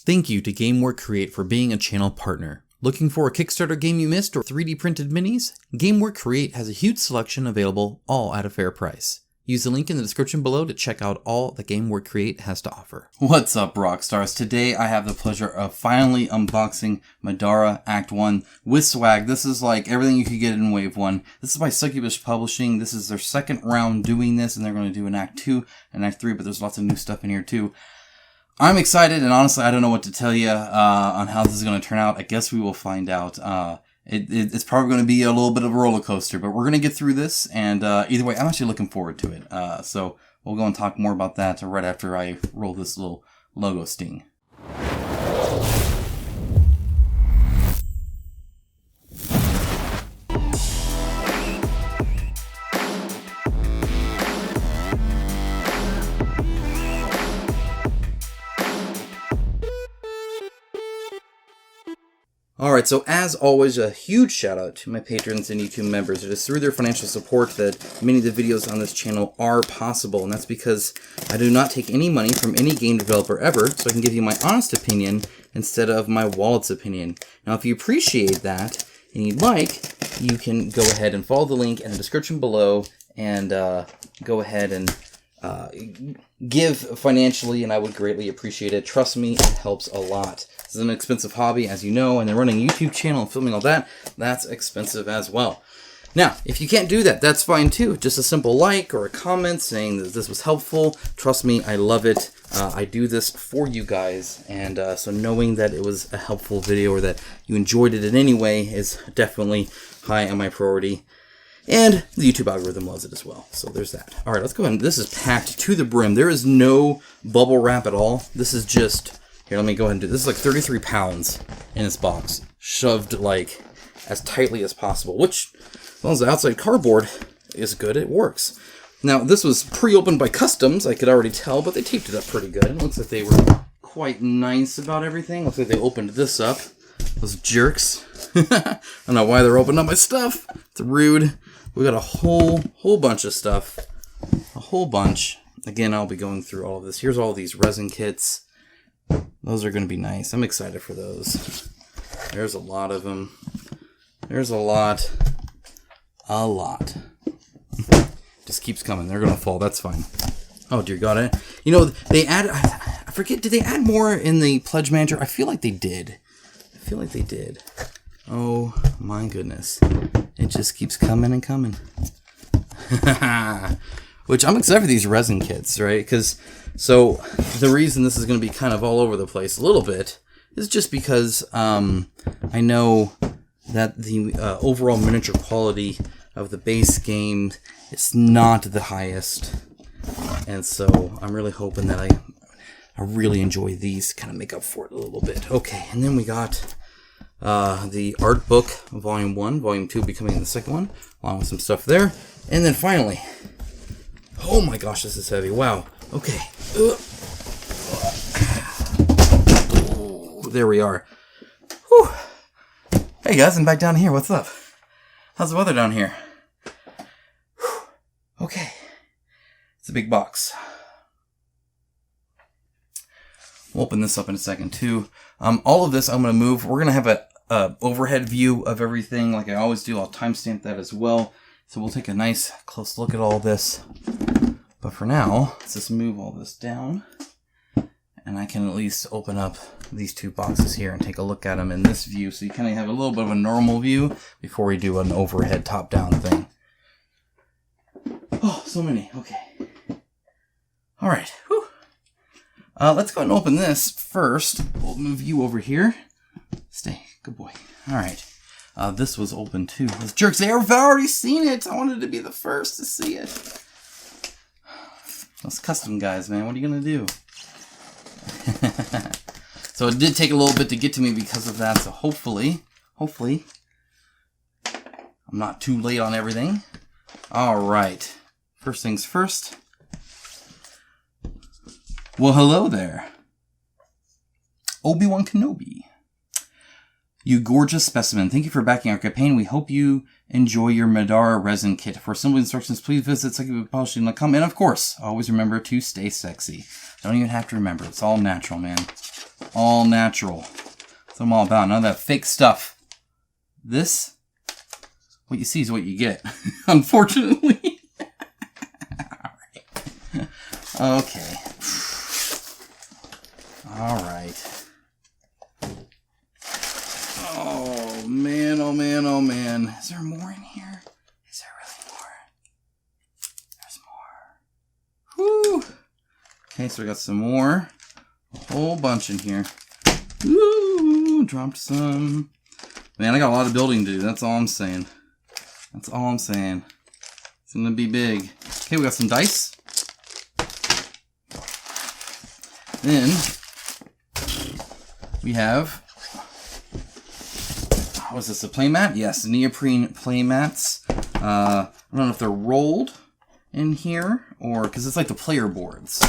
Thank you to GameWare Create for being a channel partner. Looking for a Kickstarter game you missed or 3D printed minis? GameWare Create has a huge selection available, all at a fair price. Use the link in the description below to check out all that GameWare Create has to offer. What's up, Rockstars? Today I have the pleasure of finally unboxing Middara Act 1 with swag. This is like everything you could get in Wave 1. This is by Succubus Publishing. This is their second round doing this, and they're going to do an Act 2 and Act 3, but there's lots of new stuff in here too. I'm excited, and honestly, I don't know what to tell you on how this is going to turn out. I guess we will find out. It's probably going to be a little bit of a roller coaster, but we're going to get through this, and either way, I'm actually looking forward to it. So we'll go and talk more about that right after I roll this little logo sting. Alright, so as always, a huge shout out to my patrons and YouTube members. It is through their financial support that many of the videos on this channel are possible, and that's because I do not take any money from any game developer ever, so I can give you my honest opinion instead of my wallet's opinion. Now, if you appreciate that and you'd like, you can go ahead and follow the link in the description below and go ahead and give financially, and I would greatly appreciate it. Trust me, it helps a lot. This is an expensive hobby, as you know, and then running a YouTube channel and filming all that, that's expensive as well. Now, if you can't do that, that's fine too. Just a simple like or a comment saying that this was helpful. Trust me, I love it. I do this for you guys, and so knowing that it was a helpful video or that you enjoyed it in any way is definitely high on my priority. And the YouTube algorithm loves it as well. So there's that. All right, let's go ahead. This is packed to the brim. There is no bubble wrap at all. This is just... Here, let me go ahead and do this. This is like 33 pounds in this box. Shoved like as tightly as possible. Which, as long as the outside cardboard is good, it works. Now, this was pre-opened by Customs, I could already tell, but they taped it up pretty good. It looks like they were quite nice about everything. Looks like they opened this up. Those jerks. I don't know why they're opening up my stuff. It's rude. We got a whole bunch of stuff. A whole bunch. Again, I'll be going through all of this. Here's all these resin kits. Those are going to be nice. I'm excited for those. There's a lot of them. There's a lot. A lot. Just keeps coming. They're going to fall. That's fine. Oh, dear God. You know, they add... I forget, did they add more in the Pledge Manager? I feel like they did. Oh, my goodness. It just keeps coming and coming. Which I'm excited for these resin kits, right? Because, so, the reason this is going to be kind of all over the place a little bit is just because I know that the overall miniature quality of the base game is not the highest. And so, I'm really hoping that I really enjoy these, kind of make up for it a little bit. Okay, and then we got... the art book, Volume 1, Volume 2 becoming the second one, along with some stuff there. And then finally, oh my gosh, this is heavy. Wow. Okay. There we are. Whew. Hey guys, I'm back down here. What's up? How's the weather down here? Whew. Okay. It's a big box. We'll open this up in a second too. All of this I'm going to move. We're going to have a overhead view of everything like I always do. I'll timestamp that as well. So we'll take a nice close look at all this. But for now, let's just move all this down. And I can at least open up these two boxes here and take a look at them in this view. So you kind of have a little bit of a normal view before we do an overhead top-down thing. Oh, so many. Okay. All right. Whew. Let's go ahead and open this first. We'll move you over here. Stay. Good boy. All right. This was open too. Those jerks, they have already seen it. I wanted to be the first to see it. Those custom guys, man. What are you going to do? So it did take a little bit to get to me because of that. So hopefully, I'm not too late on everything. All right. First things first. Well, hello there. Obi-Wan Kenobi. You gorgeous specimen. Thank you for backing our campaign. We hope you enjoy your Middara resin kit. For assembly instructions, please visit succubuspublishing.com. And of course, always remember to stay sexy. Don't even have to remember. It's all natural, man. All natural. That's what I'm all about. None of that fake stuff. This, what you see is what you get, unfortunately. All right. Okay. All right. Oh, man, oh, man, oh, man. Is there more in here? Is there really more? There's more. Woo! Okay, so we got some more. A whole bunch in here. Ooh, dropped some. Man, I got a lot of building to do. That's all I'm saying. That's all I'm saying. It's going to be big. Okay, we got some dice. Then we have, what is this, a playmat? Yes, neoprene playmats. I don't know if they're rolled in here or because it's like the player boards.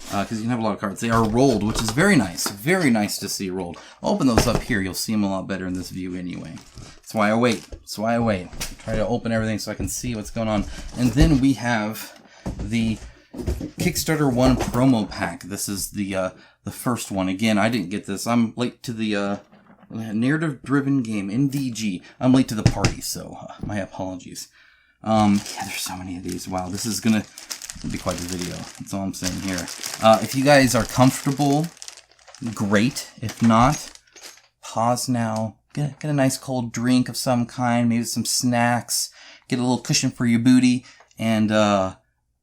Because you can have a lot of cards. They are rolled, which is very nice. Very nice to see rolled. I'll open those up here. You'll see them a lot better in this view anyway. That's why I wait. That's why I wait. Try to open everything so I can see what's going on. And then we have the Kickstarter 1 promo pack. This is the first one. Again, I didn't get this. I'm late to the narrative-driven game, NDG. I'm late to the party, so my apologies. Yeah, there's so many of these. Wow, this is gonna be quite the video. That's all I'm saying here. If you guys are comfortable, great. If not, pause now. Get a nice cold drink of some kind, maybe some snacks. Get a little cushion for your booty, and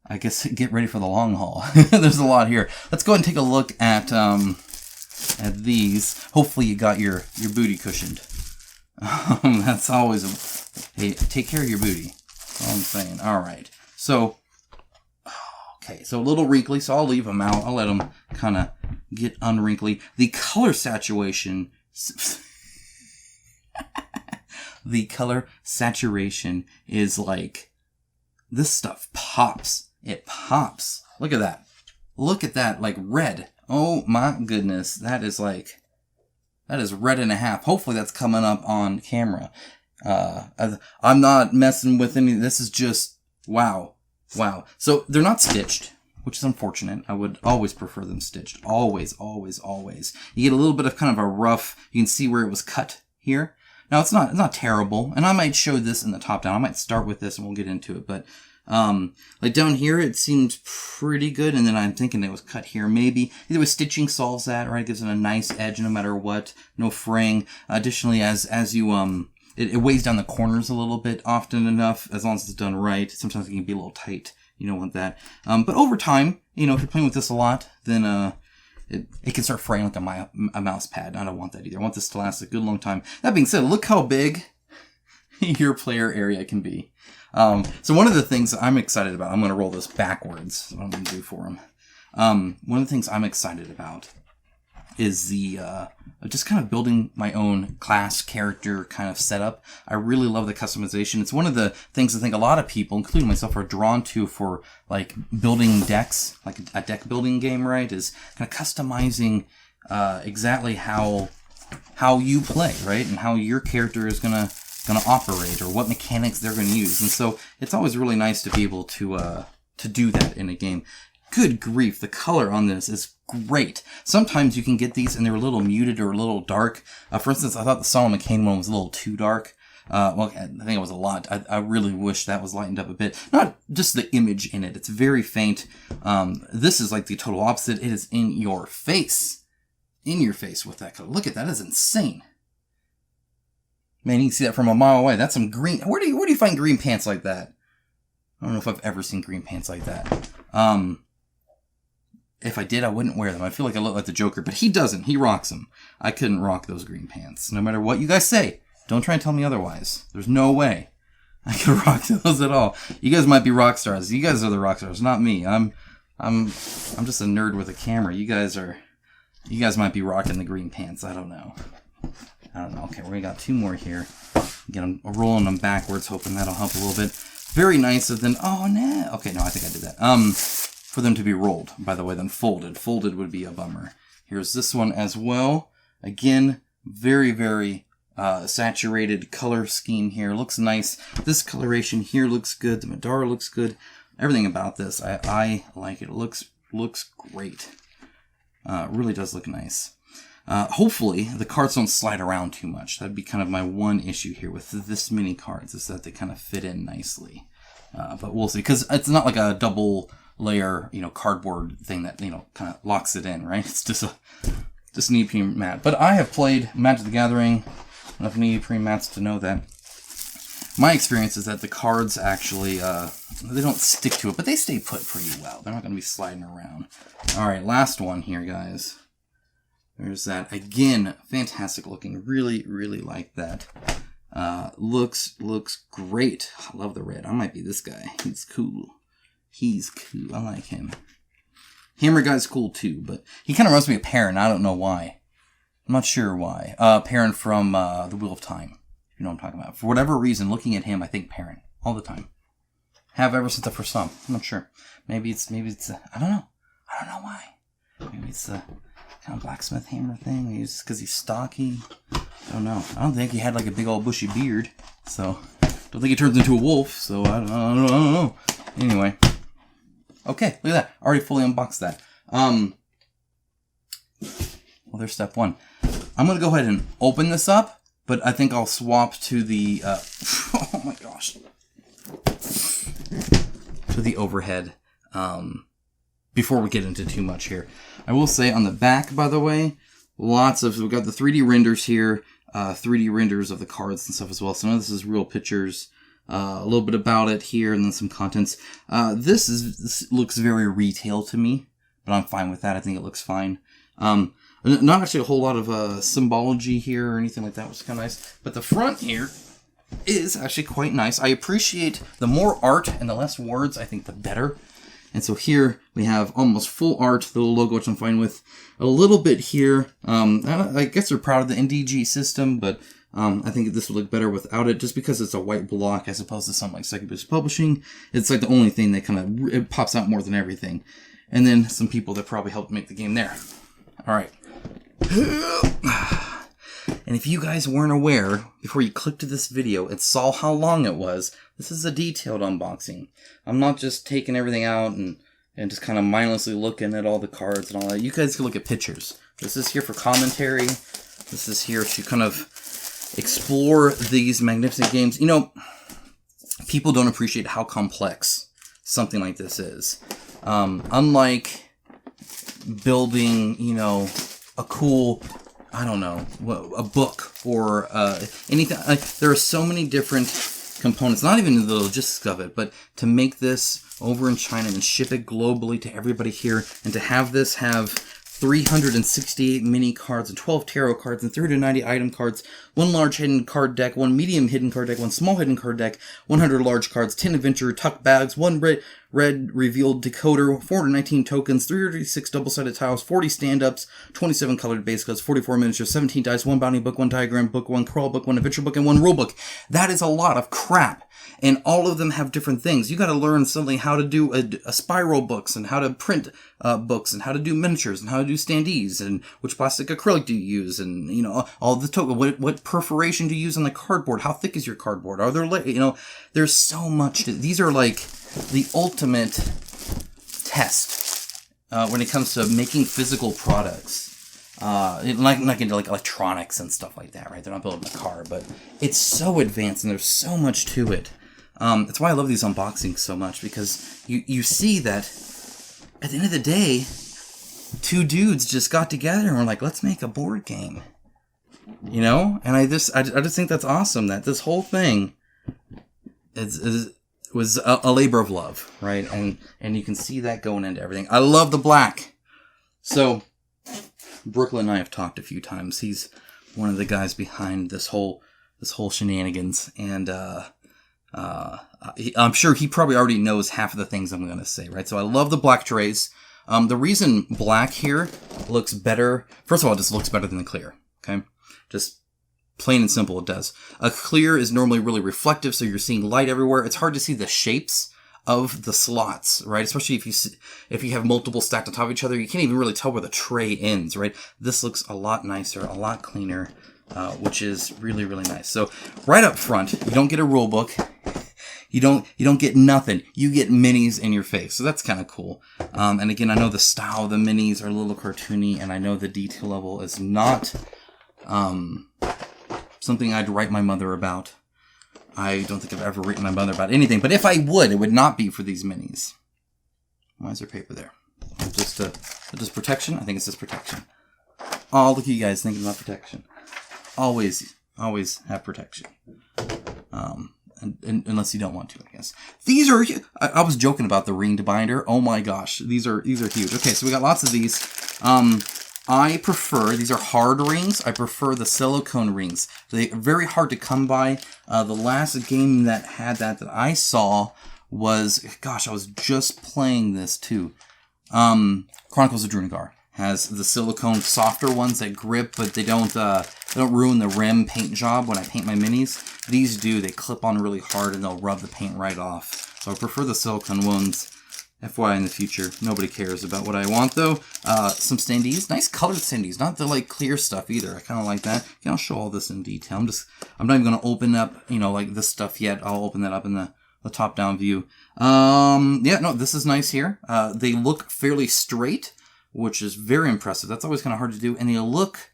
I guess get ready for the long haul. There's a lot here. Let's go ahead and take a look at these. Hopefully you got your booty cushioned. That's always hey, take care of your booty. That's all I'm saying. All right. So, okay. So a little wrinkly, so I'll leave them out. I'll let them kind of get unwrinkly. The color saturation... the color saturation is like... This stuff pops. It pops. Look at that. Look at that, like red. Oh my goodness. That is like... That is red and a half. Hopefully that's coming up on camera. I'm not messing with any... This is just... Wow. Wow. So they're not stitched, which is unfortunate. I would always prefer them stitched. Always, always, always. You get a little bit of kind of a rough... You can see where it was cut here. Now, it's not terrible, and I might show this in the top down. I might start with this, and we'll get into it, but, like down here, it seems pretty good, and then I'm thinking it was cut here. Maybe either way, stitching solves that, right? It gives it a nice edge no matter what. No fraying. Additionally, as you, it weighs down the corners a little bit often enough, as long as it's done right. Sometimes it can be a little tight. You don't want that. But over time, you know, if you're playing with this a lot, then, it can start fraying like a mouse pad. I don't want that either. I want this to last a good long time. That being said, look how big your player area can be. So one of the things I'm excited about, I'm going to roll this backwards. That's what I'm going to do for him. One of the things I'm excited about is the just kind of building my own class character kind of setup. I really love the customization. It's one of the things I think a lot of people, including myself, are drawn to for like building decks, like a deck building game, right? Is kind of customizing exactly how you play, right, and how your character is gonna operate, or what mechanics they're gonna use. And so it's always really nice to be able to do that in a game. Good grief, the color on this is great. Sometimes you can get these and they're a little muted or a little dark. For instance, I thought the Solomon Kane one was a little too dark. Well, I think it was a lot. I really wish that was lightened up a bit. Not just the image in it. It's very faint. This is like the total opposite. It is in your face. In your face with that color. Look at that. That is insane. Man, you can see that from a mile away. That's some green. Where do you find green pants like that? I don't know if I've ever seen green pants like that. If I did, I wouldn't wear them. I feel like I look like the Joker, but he doesn't. He rocks them. I couldn't rock those green pants. No matter what you guys say, don't try and tell me otherwise. There's no way I could rock those at all. You guys might be rock stars. You guys are the rock stars, not me. I'm just a nerd with a camera. You guys might be rocking the green pants. I don't know. Okay, we got two more here. Again, I'm rolling them backwards, hoping that'll help a little bit. Very nice of them. Oh, no. Okay, no, I think I did that. For them to be rolled, by the way, then folded. Folded would be a bummer. Here's this one as well. Again, very, very saturated color scheme here. Looks nice. This coloration here looks good. The Middara looks good. Everything about this, I like it. It looks great. Really does look nice. Hopefully, the cards don't slide around too much. That'd be kind of my one issue here with this many cards, is that they kind of fit in nicely. But we'll see, because it's not like a double layer, cardboard thing that, kind of locks it in, right? It's just an neoprene mat. But I have played Magic the Gathering enough neoprene mats to know that my experience is that the cards actually, they don't stick to it, but they stay put pretty well. They're not going to be sliding around. All right, last one here, guys. There's that. Again, fantastic looking. Really, really like that. Looks great. I love the red. I might be this guy. He's cool. He's cool. I like him. Hammer Guy's cool too, but he kind of reminds me of Perrin. I don't know why. I'm not sure why. Perrin from The Wheel of Time. You know what I'm talking about. For whatever reason, looking at him, I think Perrin all the time. Have ever since I first saw him. I'm not sure. Maybe it's. I don't know. I don't know why. Maybe it's the kind of blacksmith hammer thing. Maybe it's just because he's stocky. I don't know. I don't think he had like a big old bushy beard. So, don't think he turns into a wolf. So, I don't know. Anyway. Okay, look at that. Already fully unboxed that. Well, there's step one. I'm going to go ahead and open this up, but I think I'll swap to the, oh my gosh, to the overhead, before we get into too much here. I will say on the back, by the way, we've got the 3D renders here, 3D renders of the cards and stuff as well. So this is real pictures, a little bit about it here, and then some contents. This looks very retail to me, but I'm fine with that. I think it looks fine. Not actually a whole lot of symbology here or anything like that, which is kind of nice. But the front here is actually quite nice. I appreciate the more art and the less words, I think the better. And so here we have almost full art, the little logo, which I'm fine with. A little bit here. I guess they're proud of the NDG system, but I think this would look better without it, just because it's a white block as opposed to something like Succubus Publishing. It's like the only thing that kind of it pops out more than everything. And then some people that probably helped make the game there. All right. And if you guys weren't aware, before you clicked to this video and saw how long it was, this is a detailed unboxing. I'm not just taking everything out and just kind of mindlessly looking at all the cards and all that. You guys can look at pictures. This is here for commentary. This is here to kind of explore these magnificent games. People don't appreciate how complex something like this is. Unlike building, a cool, I don't know, a book or anything. There are so many different components, not even the logistics of it, but to make this over in China and ship it globally to everybody here, and to have this have 368 mini cards and 12 tarot cards and 390 item cards, 1 large hidden card deck, 1 medium hidden card deck, 1 small hidden card deck, 100 large cards, 10 adventure tuck bags, 1 red revealed decoder, 419 tokens, 336 double-sided tiles, 40 stand-ups, 27 colored base cards, 44 miniatures, 17 dice, 1 bounty book, 1 diagram book, 1 crawl book, 1 adventure book, and 1 rulebook. That is a lot of crap. And all of them have different things. You got to learn something how to do a spiral books, and how to print books, and how to do miniatures, and how to do standees, and which plastic acrylic do you use, and all the token. What perforation do you use on the cardboard? How thick is your cardboard? Are there there's so much. These are like the ultimate test when it comes to making physical products. Like into like electronics and stuff like that, right? They're not building a car, but it's so advanced and there's so much to it. That's why I love these unboxings so much, because you see that at the end of the day, 2 dudes just got together and were like, let's make a board game, And I just think that's awesome that this whole thing was a labor of love, right? And you can see that going into everything. I love the black. So Brooklyn and I have talked a few times. He's one of the guys behind this whole shenanigans, and I'm sure he probably already knows half of the things I'm going to say, right? So I love the black trays. The reason black here looks better, first of all, it just looks better than the clear, okay? Just plain and simple, it does. A clear is normally really reflective, so you're seeing light everywhere. It's hard to see the shapes of the slots, right? Especially if you have multiple stacked on top of each other, you can't even really tell where the tray ends, right? This looks a lot nicer, a lot cleaner, which is really, really nice. So right up front, you don't get a rule book. You don't get nothing. You get minis in your face. So that's kind of cool. And again, I know the style of the minis are a little cartoony, and I know the detail level is not something I'd write my mother about. I don't think I've ever written my mother about anything, but if I would, it would not be for these minis. Why is there paper there? Just protection? I think it's just protection. Oh, look at you guys thinking about protection. Always have protection. Unless you don't want to, I guess. These are, I was joking about the ringed binder. Oh my gosh, these are huge. Okay, so we got lots of these. I prefer, these are hard rings. I prefer the silicone rings. They're very hard to come by. The last game that had that I saw was, gosh, I was just playing this too. Chronicles of Drunagar has the silicone softer ones that grip, but they don't ruin the rim paint job when I paint my minis. These do. They clip on really hard and they'll rub the paint right off. So I prefer the silicone ones. FYI in the future, nobody cares about what I want though. Some standees, nice colored standees, not the like clear stuff either. I kind of like that. Again, I'll show all this in detail. I'm not even going to open up, like this stuff yet. I'll open that up in the top down view. Yeah, no, this is nice here. They look fairly straight, which is very impressive. That's always kind of hard to do. And they look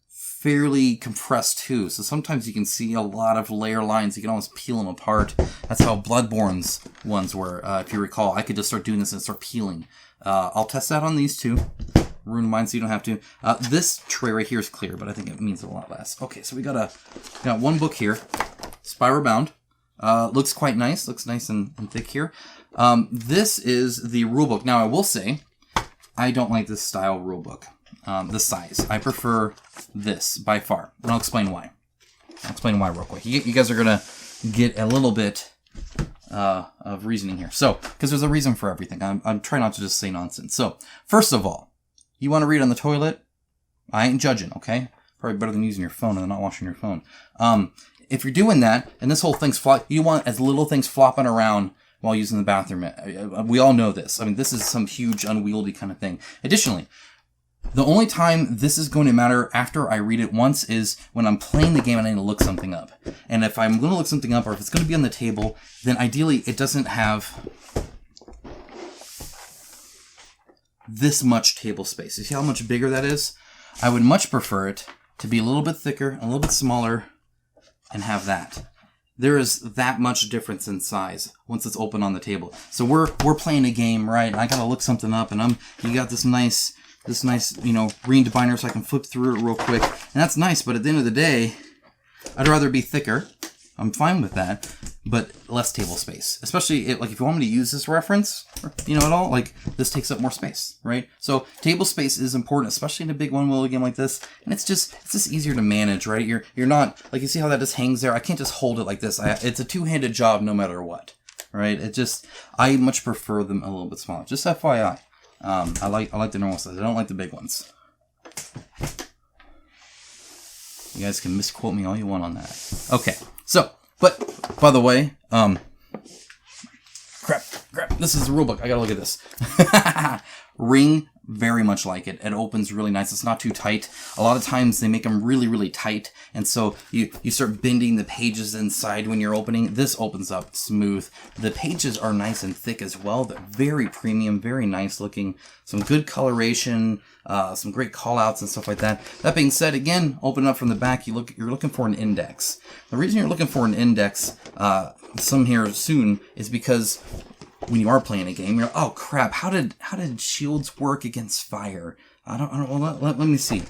fairly compressed too. So sometimes you can see a lot of layer lines. You can almost peel them apart. That's how Bloodborne's ones were. If you recall, I could just start doing this and start peeling. I'll test that on these two. Ruin mine so you don't have to. This tray right here is clear, but I think it means a lot less. Okay, so we got one book here. Spiral bound. Looks quite nice. Looks nice and thick here. This is the rulebook. Now, I will say, I don't like this style rulebook. The size. I prefer this by far. And I'll explain why. Real quick. You guys are going to get a little bit of reasoning here. So, because there's a reason for everything. I'm trying not to just say nonsense. So, first of all, you want to read on the toilet? I ain't judging, okay? Probably better than using your phone and not washing your phone. If you're doing that, and this whole thing's you want as little things flopping around while using the bathroom. We all know this. I mean, this is some huge, unwieldy kind of thing. Additionally, the only time this is going to matter after I read it once is when I'm playing the game and I need to look something up. And if I'm going to look something up, or if it's going to be on the table, then ideally it doesn't have this much table space. You see how much bigger that is? I would much prefer it to be a little bit thicker, a little bit smaller, and have that. There is that much difference in size once it's open on the table. So we're playing a game, right? And I gotta look something up, and you got this nice, ringed binder so I can flip through it real quick. And that's nice, but at the end of the day, I'd rather be thicker. I'm fine with that, but less table space. Especially if you want me to use this reference, at all, this takes up more space, right? So table space is important, especially in a big one-wheel game like this. And it's just easier to manage, right? You're not, you see how that just hangs there? I can't just hold it like this. It's a two-handed job no matter what, right? I much prefer them a little bit smaller. Just FYI. I like the normal size. I don't like the big ones. You guys can misquote me all you want on that. Okay. So, but, by the way, crap, this is the rulebook. I gotta look at this. Ring, very much like it. It opens really nice. It's not too tight. A lot of times they make them really, really tight. And so you start bending the pages inside when you're opening. This opens up smooth. The pages are nice and thick as well. They're very premium, very nice looking. Some good coloration, some great call outs and stuff like that. That being said, again, open up from the back, you're looking for an index. The reason you're looking for an index, some here soon, is because when you are playing a game, you're, oh crap, how did shields work against fire? I don't well, let me see.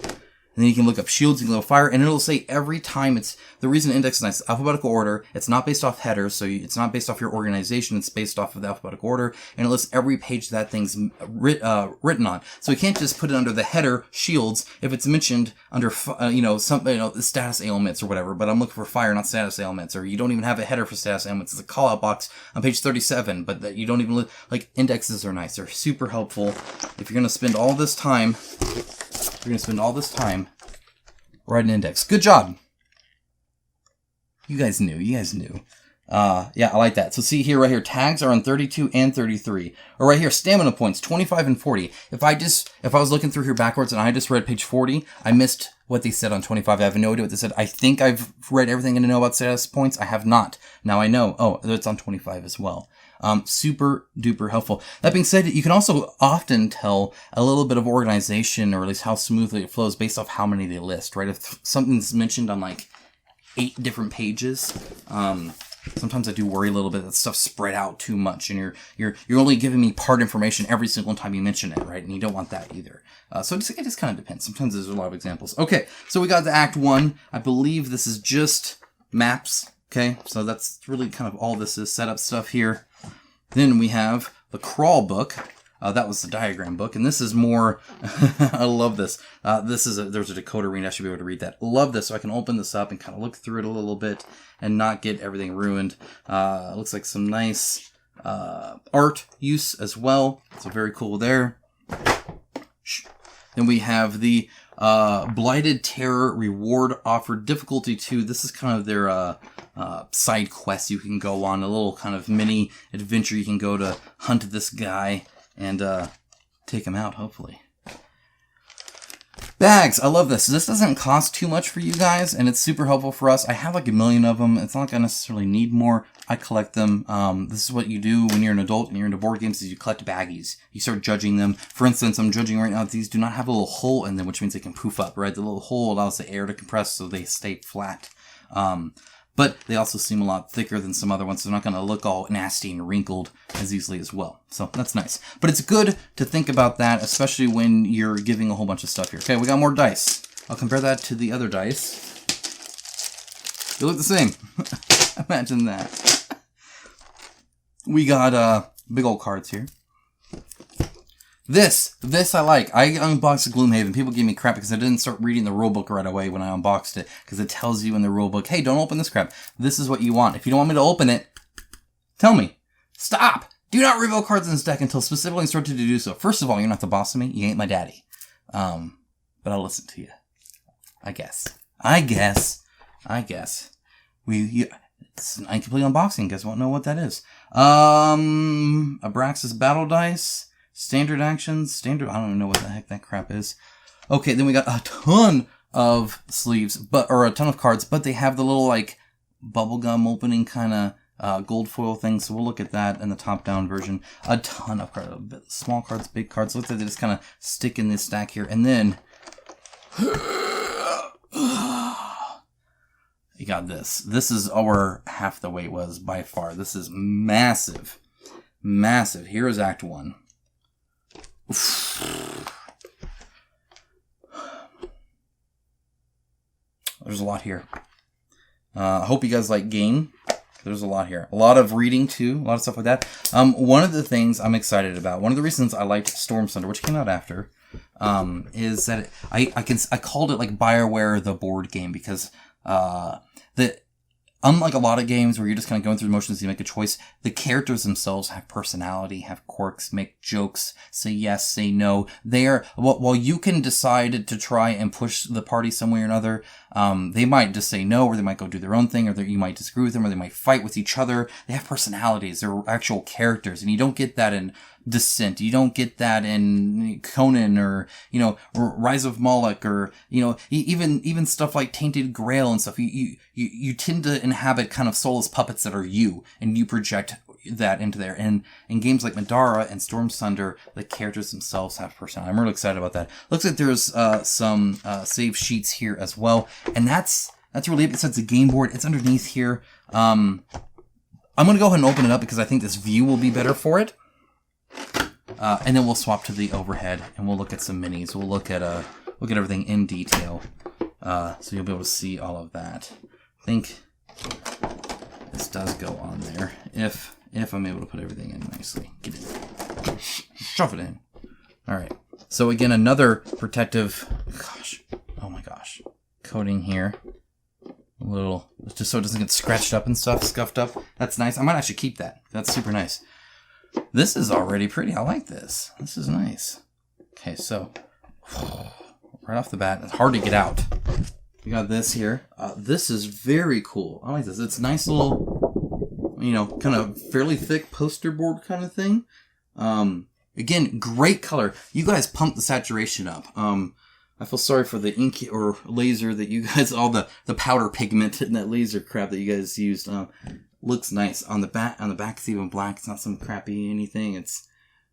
And then you can look up shields, you can look up fire, and it'll say every time the reason index is nice, alphabetical order, it's not based off headers, so it's not based off your organization, it's based off of the alphabetical order, and it lists every page that thing's written on. So you can't just put it under the header, shields, if it's mentioned under, status ailments or whatever, but I'm looking for fire, not status ailments, or you don't even have a header for status ailments, it's a call-out box on page 37, but that you don't even indexes are nice, they're super helpful. If you're going to spend all this time, write an index. Good job. You guys knew. Yeah, I like that. So see here, right here, tags are on 32 and 33. Or right here, stamina points, 25 and 40. If I was looking through here backwards and I just read page 40, I missed what they said on 25. I have no idea what they said. I think I've read everything I need to know about status points. I have not. Now I know. Oh, it's on 25 as well. Super duper helpful. That being said, you can also often tell a little bit of organization, or at least how smoothly it flows, based off how many they list, right? If something's mentioned on like 8 different pages, sometimes I do worry a little bit that stuff's spread out too much, and you're only giving me part information every single time you mention it, right? And you don't want that either. So it just kind of depends. Sometimes there's a lot of examples. Okay, so we got the Act 1. I believe this is just maps. Okay, so that's really kind of all this is, setup stuff here. Then we have the crawl book. That was the diagram book, and this is more. I love this. There's a decoder read. I should be able to read that. Love this, so I can open this up and kind of look through it a little bit and not get everything ruined. Looks like some nice art use as well. So very cool there. Then we have the Blighted Terror reward offer, difficulty 2. This is kind of their side quest you can go on, a little kind of mini adventure. You can go to hunt this guy and take him out, hopefully. Bags, I love this. This doesn't cost too much for you guys, and it's super helpful for us. I have like 1 million of them. It's not like I necessarily need more. I collect them. This is what you do when you're an adult and you're into board games, is you collect baggies. You start judging them. For instance, I'm judging right now that these do not have a little hole in them, which means they can poof up, right? The little hole allows the air to compress so they stay flat. But they also seem a lot thicker than some other ones, so they're not going to look all nasty and wrinkled as easily as well. So that's nice. But it's good to think about that, especially when you're giving a whole bunch of stuff here. Okay, we got more dice. I'll compare that to the other dice. They look the same. Imagine that. We got big old cards here. This I like. I unboxed Gloomhaven. People gave me crap because I didn't start reading the rulebook right away when I unboxed it, because it tells you in the rulebook, hey, don't open this crap. This is what you want. If you don't want me to open it, tell me. Stop! Do not reveal cards in this deck until specifically instructed to do so. First of all, you're not the boss of me. You ain't my daddy. But I'll listen to you. I guess. It's an incomplete unboxing. You guys won't know what that is. Abraxas Battle Dice. Standard actions, I don't even know what the heck that crap is. Okay, then we got a ton of sleeves, or a ton of cards, but they have the little, like, bubblegum opening kind of gold foil thing, so we'll look at that in the top-down version. A ton of cards, small cards, big cards. Looks like they just kind of stick in this stack here, and then you got this. This is over half the weight was by far. This is massive. Massive. Here is Act 1. There's a lot here. I hope you guys like game. There's a lot here. A lot of reading too. A lot of stuff like that. One of the things I'm excited about, one of the reasons I liked Storm Thunder, which came out after, is that I called it like BioWare the board game, because unlike a lot of games where you're just kind of going through the motions, you make a choice, the characters themselves have personality, have quirks, make jokes, say yes, say no. While you can decide to try and push the party some way or another, they might just say no, or they might go do their own thing, or you might disagree with them, or they might fight with each other. They have personalities. They're actual characters, and you don't get that in Descent. You don't get that in Conan, or, or Rise of Moloch, or, even stuff like Tainted Grail and stuff. You tend to inhabit kind of soulless puppets that are you, and you project that into there. And in games like Middara and Storm Thunder, the characters themselves have personality. I'm really excited about that. Looks like there's some save sheets here as well, and that's really it. Besides the game board, it's underneath here. I'm gonna go ahead and open it up because I think this view will be better for it. And then we'll swap to the overhead, and we'll look at some minis. We'll look at everything in detail, so you'll be able to see all of that. I think this does go on there if I'm able to put everything in nicely. Get it, shove it in. All right. So again, another protective. Oh my gosh, coating here. A little, just so it doesn't get scratched up and stuff, scuffed up. That's nice. I might actually keep that. That's super nice. This is already pretty. I like this. This is nice. Okay, so right off the bat, it's hard to get out. We got this here. This is very cool. I like this. It's nice little you know, kind of fairly thick poster board kind of thing. Again, great color. You guys pumped the saturation up. I feel sorry for the ink or laser that you guys, all the powder pigment and that laser crap that you guys used. Looks nice on the back. On the back, it's even black. It's not some crappy anything. It's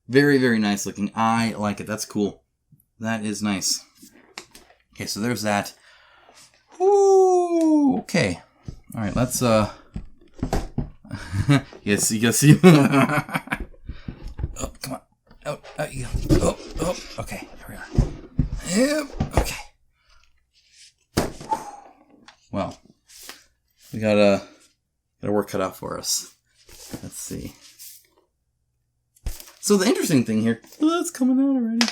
very, very nice looking. I like it. That's cool. That is nice. Okay, so there's that. Ooh, okay. All right, let's yes, you guys see. Oh, come on. Oh, okay. Here we are. Yep. Okay. Well, we got work cut out for us. Let's see. So the interesting thing here, it's coming out already.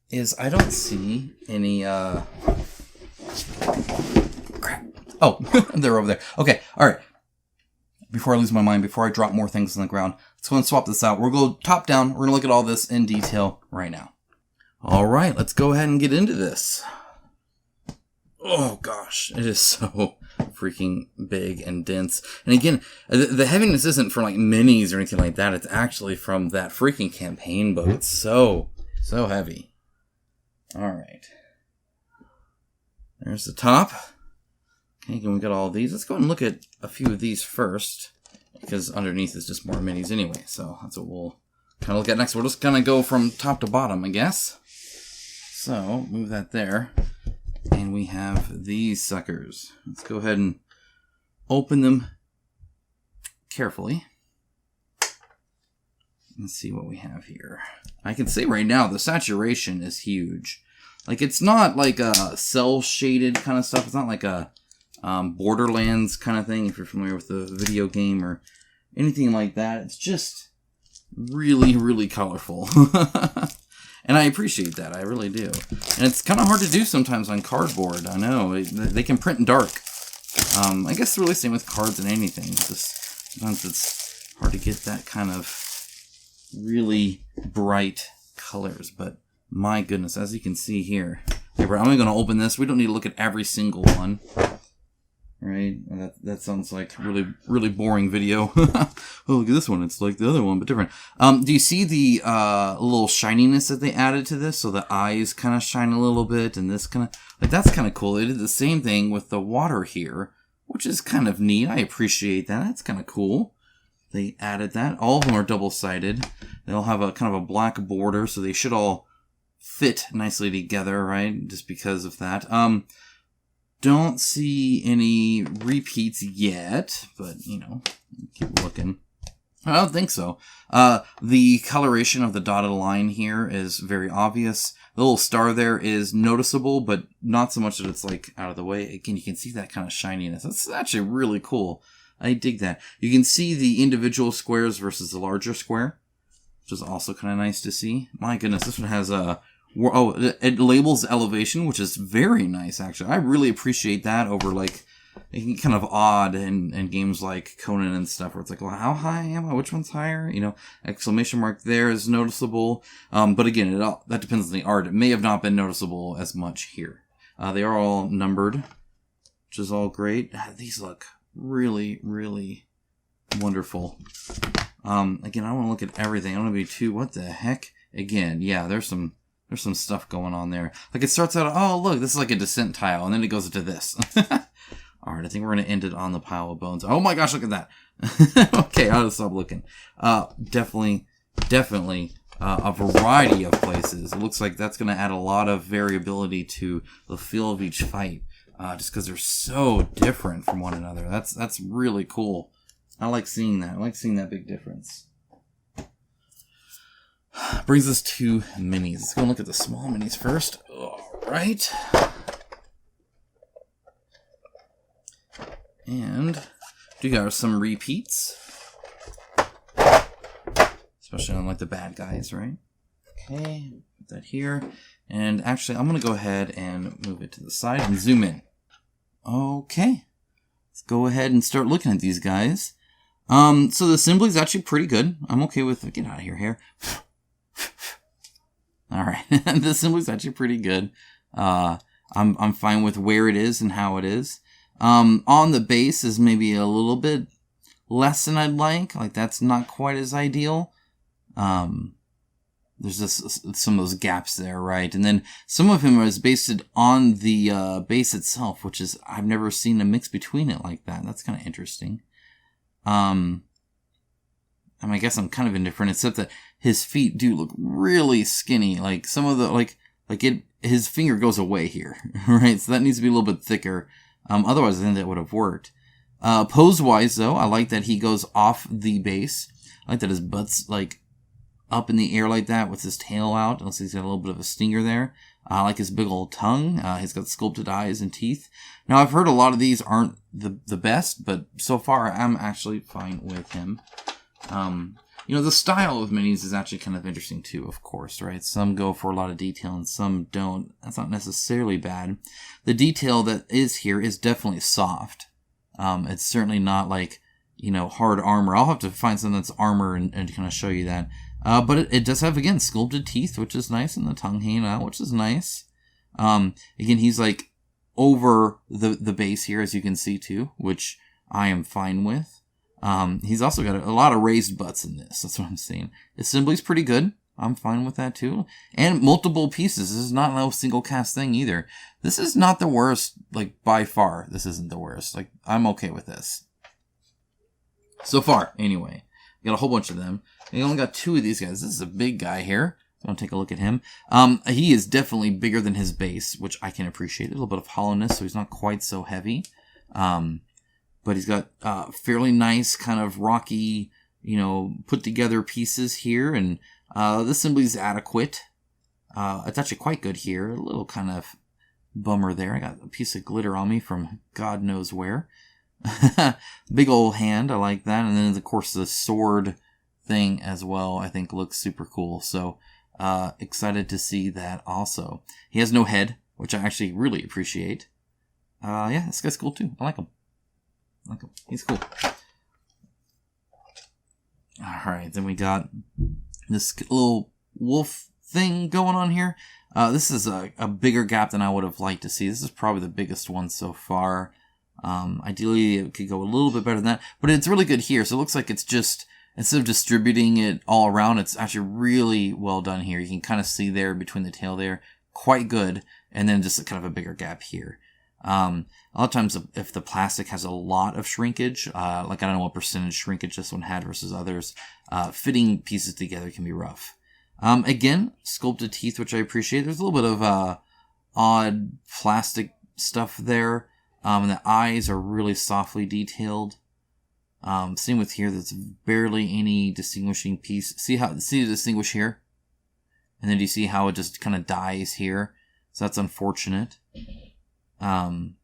Is I don't see any crap. Oh, they're over there. Okay, all right. Before I lose my mind, before I drop more things on the ground, let's go and swap this out. We're going to go top down. We're going to look at all this in detail right now. All right, let's go ahead and get into this. Oh gosh, it is so freaking big and dense. And again, the heaviness isn't for like minis or anything like that. It's actually from that freaking campaign book. It's so heavy. All right. There's the top. Okay, and we got all these. Let's go ahead and look at a few of these first, because underneath is just more minis anyway. So that's what we'll kind of look at next. We'll just kind of go from top to bottom, I guess. So move that there. And we have these suckers. Let's go ahead and open them carefully. Let's see what we have here. I can say right now the saturation is huge. Like, it's not like a cell-shaded kind of stuff. It's not like a Borderlands kind of thing, if you're familiar with the video game or anything like that. It's just really, really colorful. And I appreciate that. I really do. And it's kind of hard to do sometimes on cardboard. I know. They can print in dark. I guess really same with cards and anything. It's just, sometimes it's hard to get that kind of really bright colors. But my goodness, as you can see here. I'm only going to open this. We don't need to look at every single one. Right? That sounds like really, really boring video. Oh, look at this one. It's like the other one, but different. Do you see the little shininess that they added to this? So the eyes kind of shine a little bit, and this kind of, like, that's kind of cool. They did the same thing with the water here, which is kind of neat. I appreciate that. That's kind of cool. They added that. All of them are double-sided. They'll have a kind of a black border, so they should all fit nicely together, right? Just because of that. Don't see any repeats yet, but, you know, keep looking. I don't think so. The coloration of the dotted line here is very obvious. The little star there is noticeable, but not so much that it's, like, out of the way. Again, you can see that kind of shininess. That's actually really cool. I dig that. You can see the individual squares versus the larger square, which is also kind of nice to see. My goodness, this one has a... Oh, it labels elevation, which is very nice, actually. I really appreciate that over, like, kind of odd in games like Conan and stuff, where it's like, well, how high am I? Which one's higher? You know, exclamation mark there is noticeable. But again, that depends on the art. It may have not been noticeable as much here. They are all numbered, which is all great. These look really, really wonderful. Again, I want to look at everything. I don't want to be too, what the heck? Again, yeah, there's some stuff going on there. Like, it starts out, oh, look, this is like a descent tile, and then it goes into this. All right, I think we're going to end it on the pile of bones. Oh my gosh, look at that. Okay, I'll stop looking. Definitely a variety of places. It looks like that's going to add a lot of variability to the feel of each fight, just because they're so different from one another. That's really cool. I like seeing that. I like seeing that big difference. Brings us to minis. Let's go and look at the small minis first. All right. And we got some repeats. Especially on, like, the bad guys, right? Okay, put that here. And actually, I'm going to go ahead and move it to the side and zoom in. Okay. Let's go ahead and start looking at these guys. So the assembly is actually pretty good. I'm okay with... Get out of here. Alright, the assembly's actually pretty good. I'm fine with where it is and how it is. On the base is maybe a little bit less than I'd like. Like, that's not quite as ideal. There's just some of those gaps there, right? And then some of him is based on the base itself, which is, I've never seen a mix between it like that. That's kind of interesting. I mean, I guess I'm kind of indifferent, except that his feet do look really skinny. Like, some of the, his finger goes away here, right? So that needs to be a little bit thicker. Otherwise, I think that would have worked. Pose-wise, though, I like that he goes off the base. I like that his butt's, like, up in the air like that with his tail out. It looks like he's got a little bit of a stinger there. I like his big old tongue. He's got sculpted eyes and teeth. Now, I've heard a lot of these aren't the best, but so far, I'm actually fine with him. The style of minis is actually kind of interesting too, of course, right? Some go for a lot of detail and some don't. That's not necessarily bad. The detail that is here is definitely soft. It's certainly not like, hard armor. I'll have to find something that's armor and kind of show you that. But it does have, again, sculpted teeth, which is nice, and the tongue hanging out, which is nice. Again, he's like over the base here, as you can see too, which I am fine with. He's also got a lot of raised butts in this. That's what I'm saying. Assembly's pretty good. I'm fine with that too. And multiple pieces. This is not no single cast thing either. This is not the worst, like, by far. This isn't the worst. Like, I'm okay with this. So far, anyway. Got a whole bunch of them. We only got 2 of these guys. This is a big guy here. So I'm going to take a look at him. He is definitely bigger than his base, which I can appreciate. A little bit of hollowness, so he's not quite so heavy. But he's got fairly nice, kind of rocky, put together pieces here. And the assembly's adequate. It's actually quite good here. A little kind of bummer there. I got a piece of glitter on me from God knows where. Big old hand, I like that. And then, of course, the sword thing as well, I think looks super cool. So, excited to see that also. He has no head, which I actually really appreciate. Yeah, this guy's cool too. I like him. He's cool. Alright, then we got this little wolf thing going on here. This is a bigger gap than I would have liked to see. This is probably the biggest one so far. Ideally, it could go a little bit better than that, but it's really good here. So it looks like it's just, instead of distributing it all around, it's actually really well done here. You can kind of see there between the tail there, quite good, and then just kind of a bigger gap here. A lot of times, if the plastic has a lot of shrinkage, like I don't know what percentage shrinkage this one had versus others, fitting pieces together can be rough. Again, sculpted teeth, which I appreciate. There's a little bit of odd plastic stuff there. And the eyes are really softly detailed. Same with here. There's barely any distinguishing piece. See the distinguish here? And then do you see how it just kind of dies here? So that's unfortunate. I'm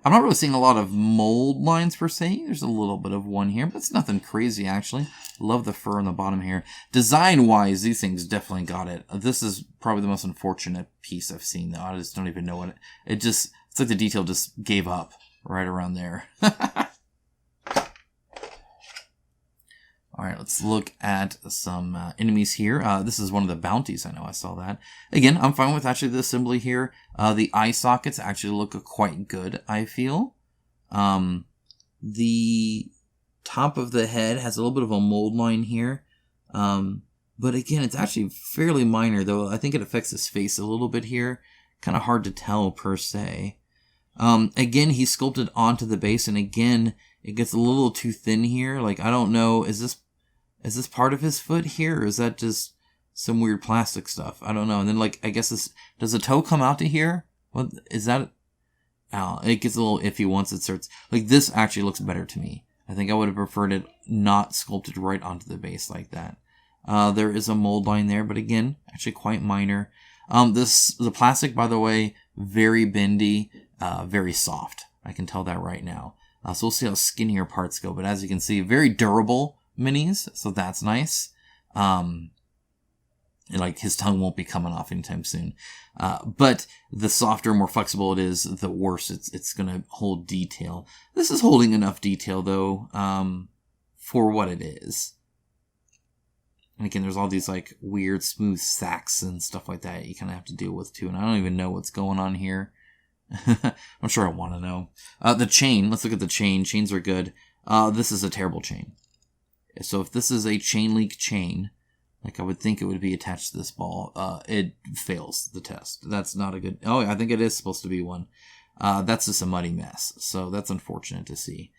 not really seeing a lot of mold lines per se. There's a little bit of one here, but it's nothing crazy actually. Love the fur on the bottom here. Design-wise, these things definitely got it. This is probably the most unfortunate piece I've seen though. I just don't even know what it's like the detail just gave up right around there. Alright, let's look at some enemies here. This is one of the bounties. I know I saw that. Again, I'm fine with actually the assembly here. The eye sockets actually look quite good, I feel. The top of the head has a little bit of a mold line here. But again, it's actually fairly minor, though. I think it affects his face a little bit here. Kind of hard to tell, per se. Again, he's sculpted onto the base, and again, it gets a little too thin here. Like, I don't know, is this part of his foot here, or is that just some weird plastic stuff? I don't know. And then, like, I guess does the toe come out to here? What is that? Oh, it gets a little iffy once it starts. Like, this actually looks better to me. I think I would have preferred it not sculpted right onto the base like that. There is a mold line there, but again, actually quite minor. The plastic, by the way, very bendy, very soft. I can tell that right now. So we'll see how skinnier parts go, but as you can see, very durable minis, so that's nice. Like, his tongue won't be coming off anytime soon. But the softer, more flexible it is, the worse it's gonna hold detail. This is holding enough detail, though, for what it is. And again, there's all these, like, weird smooth sacks and stuff like that you kind of have to deal with, too. And I don't even know what's going on here. I'm sure I want to know. The chain, let's look at the chain. Chains are good. This is a terrible chain. So if this is a chain link chain, like I would think it would be attached to this ball, it fails the test. That's not a good... Oh, I think it is supposed to be one. That's just a muddy mess. So that's unfortunate to see.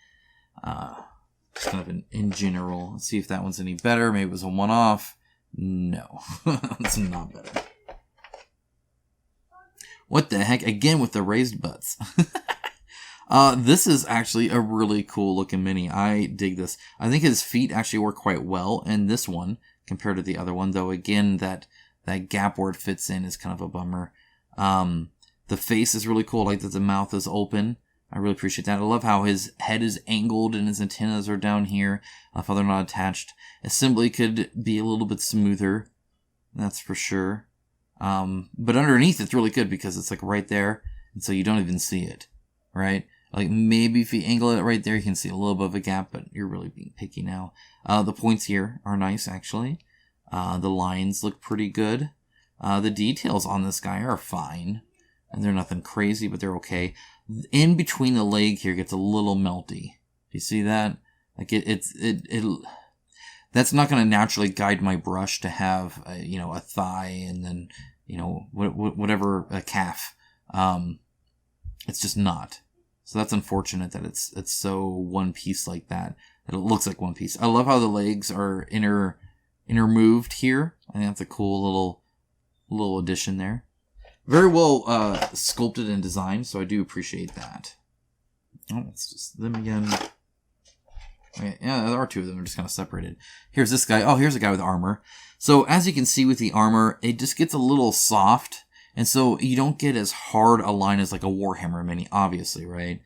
Just kind of in general. Let's see if that one's any better. Maybe it was a one-off. No. It's not better. What the heck? Again with the raised butts. This is actually a really cool looking mini. I dig this. I think his feet actually work quite well in this one compared to the other one, though again that gap where it fits in is kind of a bummer. The face is really cool. I like that the mouth is open. I really appreciate that. I love how his head is angled and his antennas are down here. I love how they're not attached. Assembly could be a little bit smoother. That's for sure. But underneath it's really good because it's like right there. And so you don't even see it. Right? Like maybe if you angle it right there, you can see a little bit of a gap, but you're really being picky now. The points here are nice actually. The lines look pretty good. The details on this guy are fine. And they're nothing crazy, but they're okay. In between the leg here gets a little melty. Do you see that? Like that's not going to naturally guide my brush to have a thigh and then whatever, a calf. It's just not. So that's unfortunate that it's so one piece like that it looks like one piece. I love how the legs are intermoved here. I think that's a cool little addition there. Very well sculpted and designed, so I do appreciate that. Oh, it's just them again. Okay, yeah, there are two of them. They're just kind of separated. Here's this guy. Oh, here's a guy with armor. So as you can see with the armor, it just gets a little soft. And so you don't get as hard a line as like a Warhammer mini, obviously, right?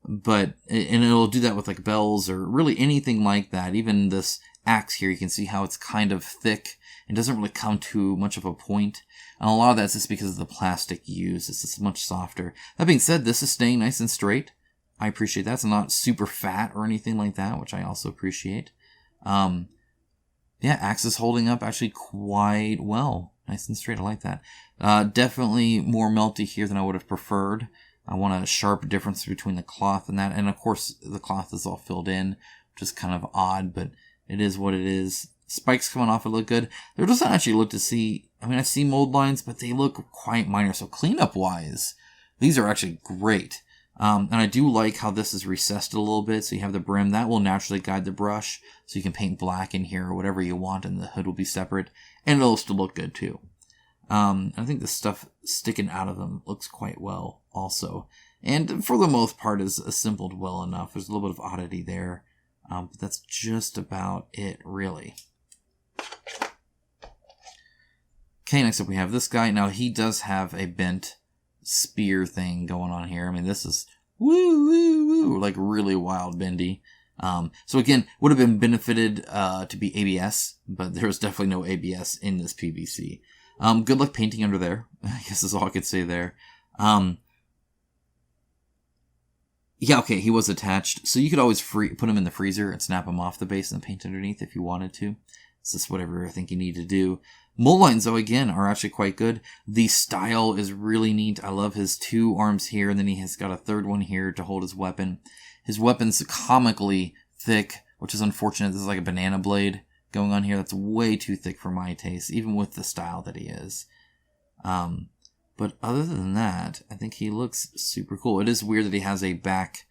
But it'll do that with like bells or really anything like that. Even this axe here, you can see how it's kind of thick. It doesn't really come to much of a point. And a lot of that's just because of the plastic used. It's just much softer. That being said, this is staying nice and straight. I appreciate that. It's not super fat or anything like that, which I also appreciate. Yeah, axe is holding up actually quite well. Nice and straight. I like that. Definitely more melty here than I would have preferred. I want a sharp difference between the cloth and that. And of course, the cloth is all filled in, which is kind of odd, but it is what it is. Spikes coming off, it look good. There doesn't actually look to see, I mean, I see mold lines, but they look quite minor. So cleanup wise, these are actually great. And I do like how this is recessed a little bit. So you have the brim that will naturally guide the brush. So you can paint black in here or whatever you want, and the hood will be separate. And it'll still look good too. I think the stuff sticking out of them looks quite well also. And for the most part is assembled well enough. There's a little bit of oddity there. But that's just about it, really. Okay, next up we have this guy. Now, he does have a bent spear thing going on here. I mean, this is like really wild bendy. So again, would have been benefited to be ABS, but there's definitely no ABS in this PVC. Good luck painting under there. I guess is all I could say there. Yeah, okay, he was attached. So you could always put him in the freezer and snap him off the base and paint underneath if you wanted to. It's just whatever I think you need to do. Mold lines, though, again, are actually quite good. The style is really neat. I love his two arms here, and then he has got a third one here to hold his weapon. His weapon's comically thick, which is unfortunate. This is like a banana blade going on here. That's way too thick for my taste, even with the style that he is. But other than that, I think he looks super cool. It is weird that he has a back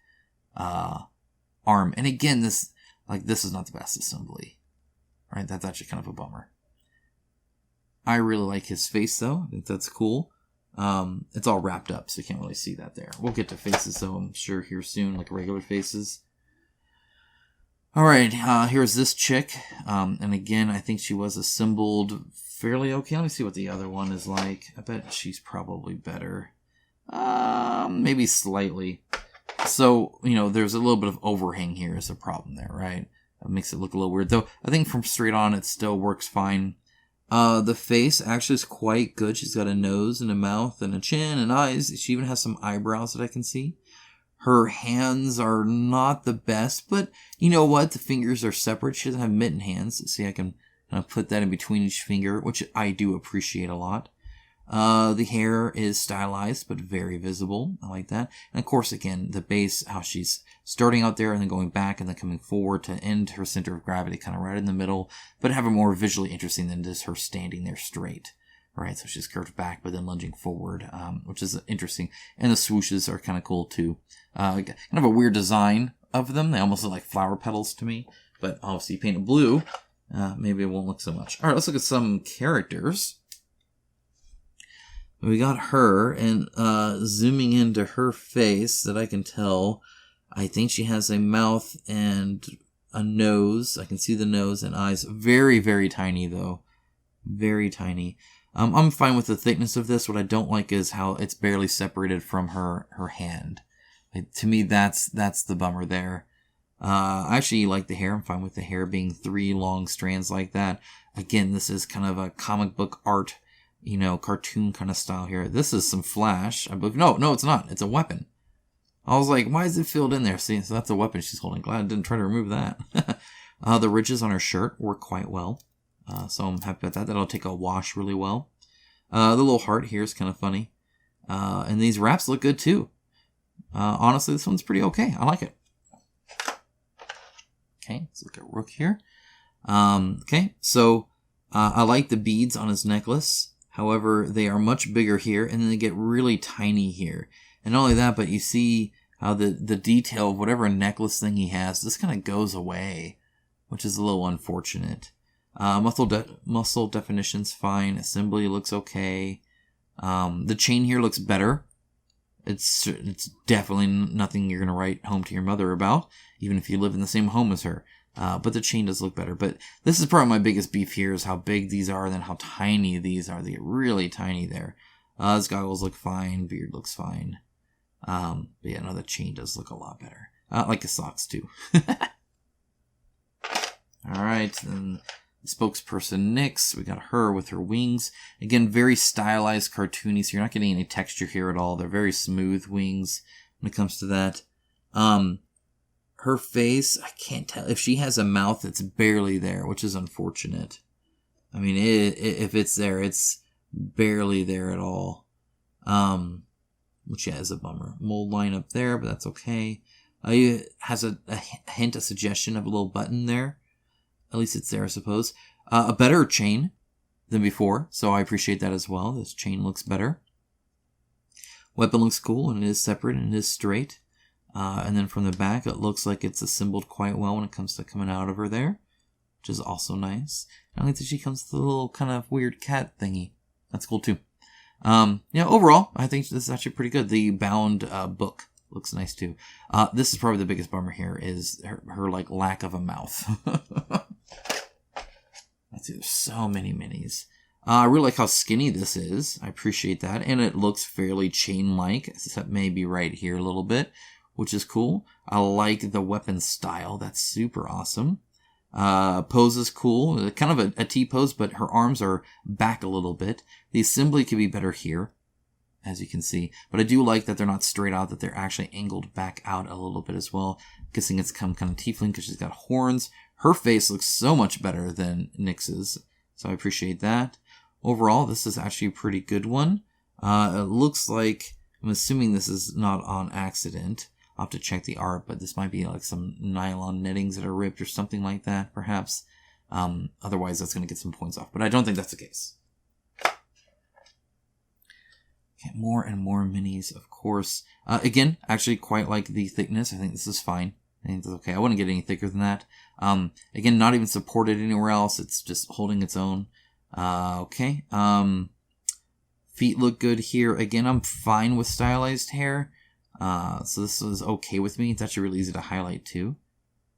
arm. And again, this is not the best assembly. Right? That's actually kind of a bummer. I really like his face, though. I think that's cool. It's all wrapped up, so you can't really see that there. We'll get to faces, though, I'm sure, here soon, like regular faces. Alright, here's this chick. And again, I think she was assembled fairly okay. Let me see what the other one is like. I bet she's probably better. Maybe slightly. So, there's a little bit of overhang here is a problem there, right? That makes it look a little weird. Though, I think from straight on, it still works fine. The face actually is quite good. She's got a nose and a mouth and a chin and eyes. She even has some eyebrows that I can see. Her hands are not the best, but you know what? The fingers are separate. She doesn't have mitten hands. See, I can put that in between each finger, which I do appreciate a lot. The hair is stylized, but very visible. I like that. And of course, again, the base, how she's starting out there and then going back and then coming forward to end her center of gravity kind of right in the middle, but have her more visually interesting than just her standing there straight. Right, so she's curved back, but then lunging forward, which is interesting. And the swooshes are kind of cool, too. Kind of a weird design of them. They almost look like flower petals to me. But obviously, paint it blue, maybe it won't look so much. All right, let's look at some characters. We got her, and zooming into her face, that I can tell, I think she has a mouth and a nose. I can see the nose and eyes. Very, very tiny, though. Very tiny. I'm fine with the thickness of this. What I don't like is how it's barely separated from her hand. To me, that's the bummer there. I actually like the hair. I'm fine with the hair being 3 long strands like that. Again, this is kind of a comic book art, cartoon kind of style here. This is some flash, I believe. No, it's not. It's a weapon. I was like, why is it filled in there? See, so that's a weapon she's holding. Glad I didn't try to remove that. The ridges on her shirt work quite well. So I'm happy about that. That'll take a wash really well. The little heart here is kind of funny. And these wraps look good too. Honestly, this one's pretty okay. I like it. Okay, let's look at Rook here. Okay, so I like the beads on his necklace. However, they are much bigger here, and then they get really tiny here. And not only that, but you see how the detail of whatever necklace thing he has, this kind of goes away, which is a little unfortunate. Muscle definition's fine. Assembly looks okay. The chain here looks better. It's definitely nothing you're going to write home to your mother about, even if you live in the same home as her. But the chain does look better. But this is probably my biggest beef here, is how big these are and then how tiny these are. They get really tiny there. His goggles look fine. Beard looks fine. But yeah, no, the chain does look a lot better. Like his socks too. Alright, then spokesperson Nyx, we got her with her wings. Again, very stylized, cartoony, so you're not getting any texture here at all. They're very smooth wings when it comes to that. Her face, I can't tell. If she has a mouth, it's barely there, which is unfortunate. I mean, if it's there, it's barely there at all. Which yeah, is a bummer. Mold line up there, but that's okay. It has a hint, a suggestion of a little button there. At least it's there, I suppose. A better chain than before, so I appreciate that as well. This chain looks better. Weapon looks cool, and it is separate, and it is straight. And then from the back, it looks like it's assembled quite well when it comes to coming out of her there, which is also nice. I like that she comes with a little kind of weird cat thingy. That's cool, too. Overall, I think this is actually pretty good. The bound book looks nice, too. This is probably the biggest bummer here, is her like, lack of a mouth. Let's see, there's so many minis. I really like how skinny this is. I appreciate that. And it looks fairly chain-like, except maybe right here a little bit, which is cool. I like the weapon style. That's super awesome. Pose is cool. Kind of a T-pose, but her arms are back a little bit. The assembly could be better here, as you can see. But I do like that they're not straight out, that they're actually angled back out a little bit as well. Guessing it's kind of tiefling because she's got horns. Her face looks so much better than Nyx's, so I appreciate that. Overall, this is actually a pretty good one. It looks like, I'm assuming this is not on accident. I'll have to check the art, but this might be like some nylon nettings that are ripped or something like that, perhaps. Otherwise, that's going to get some points off, but I don't think that's the case. Okay, more and more minis, of course. Again, actually quite like the thickness. I think this is fine. I think that's okay. I wouldn't get any thicker than that. Again, not even supported anywhere else. It's just holding its own. Okay. Feet look good here. Again, I'm fine with stylized hair. So this is okay with me. It's actually really easy to highlight too,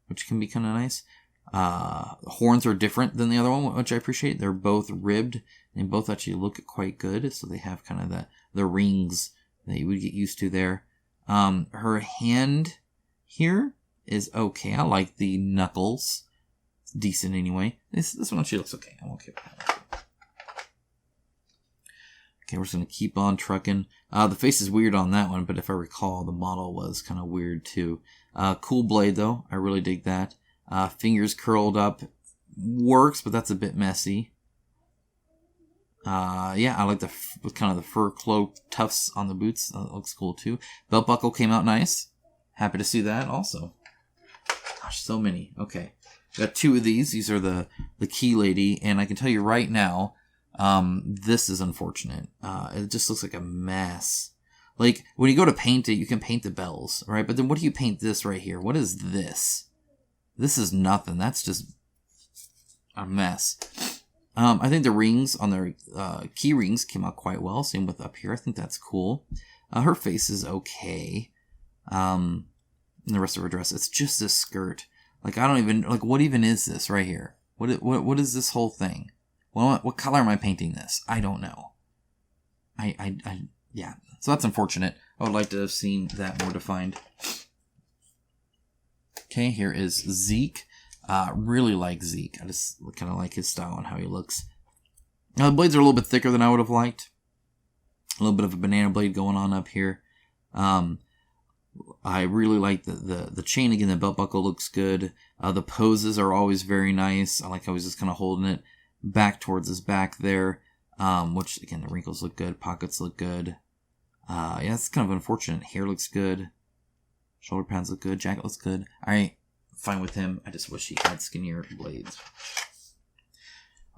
which can be kind of nice. Horns are different than the other one, which I appreciate. They're both ribbed, and both actually look quite good. So they have kind of the rings that you would get used to there. Her hand here is okay. I like the knuckles. It's decent anyway. This one actually looks okay. I'm okay with that. Okay, we're just going to keep on trucking. The face is weird on that one, but if I recall, the model was kind of weird too. Cool blade though. I really dig that. Fingers curled up. Works, but that's a bit messy. Yeah, I like with kind of the fur cloak tufts on the boots. That looks cool too. Belt buckle came out nice. Happy to see that also. Gosh, so many. Okay. Got 2 of these. These are the key lady, and I can tell you right now, this is unfortunate. It just looks like a mess. Like, when you go to paint it, you can paint the bells, right? But then what do you paint this right here? What is this? This is nothing. That's just a mess. I think the rings on their key rings came out quite well. Same with up here. I think that's cool. Her face is okay. And the rest of her dress, it's just this skirt. Like, I don't even, like, what even is this right here? What is this whole thing? What color am I painting this? I don't know. Yeah. So that's unfortunate. I would like to have seen that more defined. Okay, here is Zeke. Really like Zeke. I just kind of like his style and how he looks. Now, the blades are a little bit thicker than I would have liked. A little bit of a banana blade going on up here. I really like the chain again. The belt buckle looks good. The poses are always very nice. I like how he's just kind of holding it back towards his back there. Which, again, the wrinkles look good. Pockets look good. Yeah, it's kind of unfortunate. Hair looks good. Shoulder pads look good. Jacket looks good. Alright, fine with him. I just wish he had skinnier blades.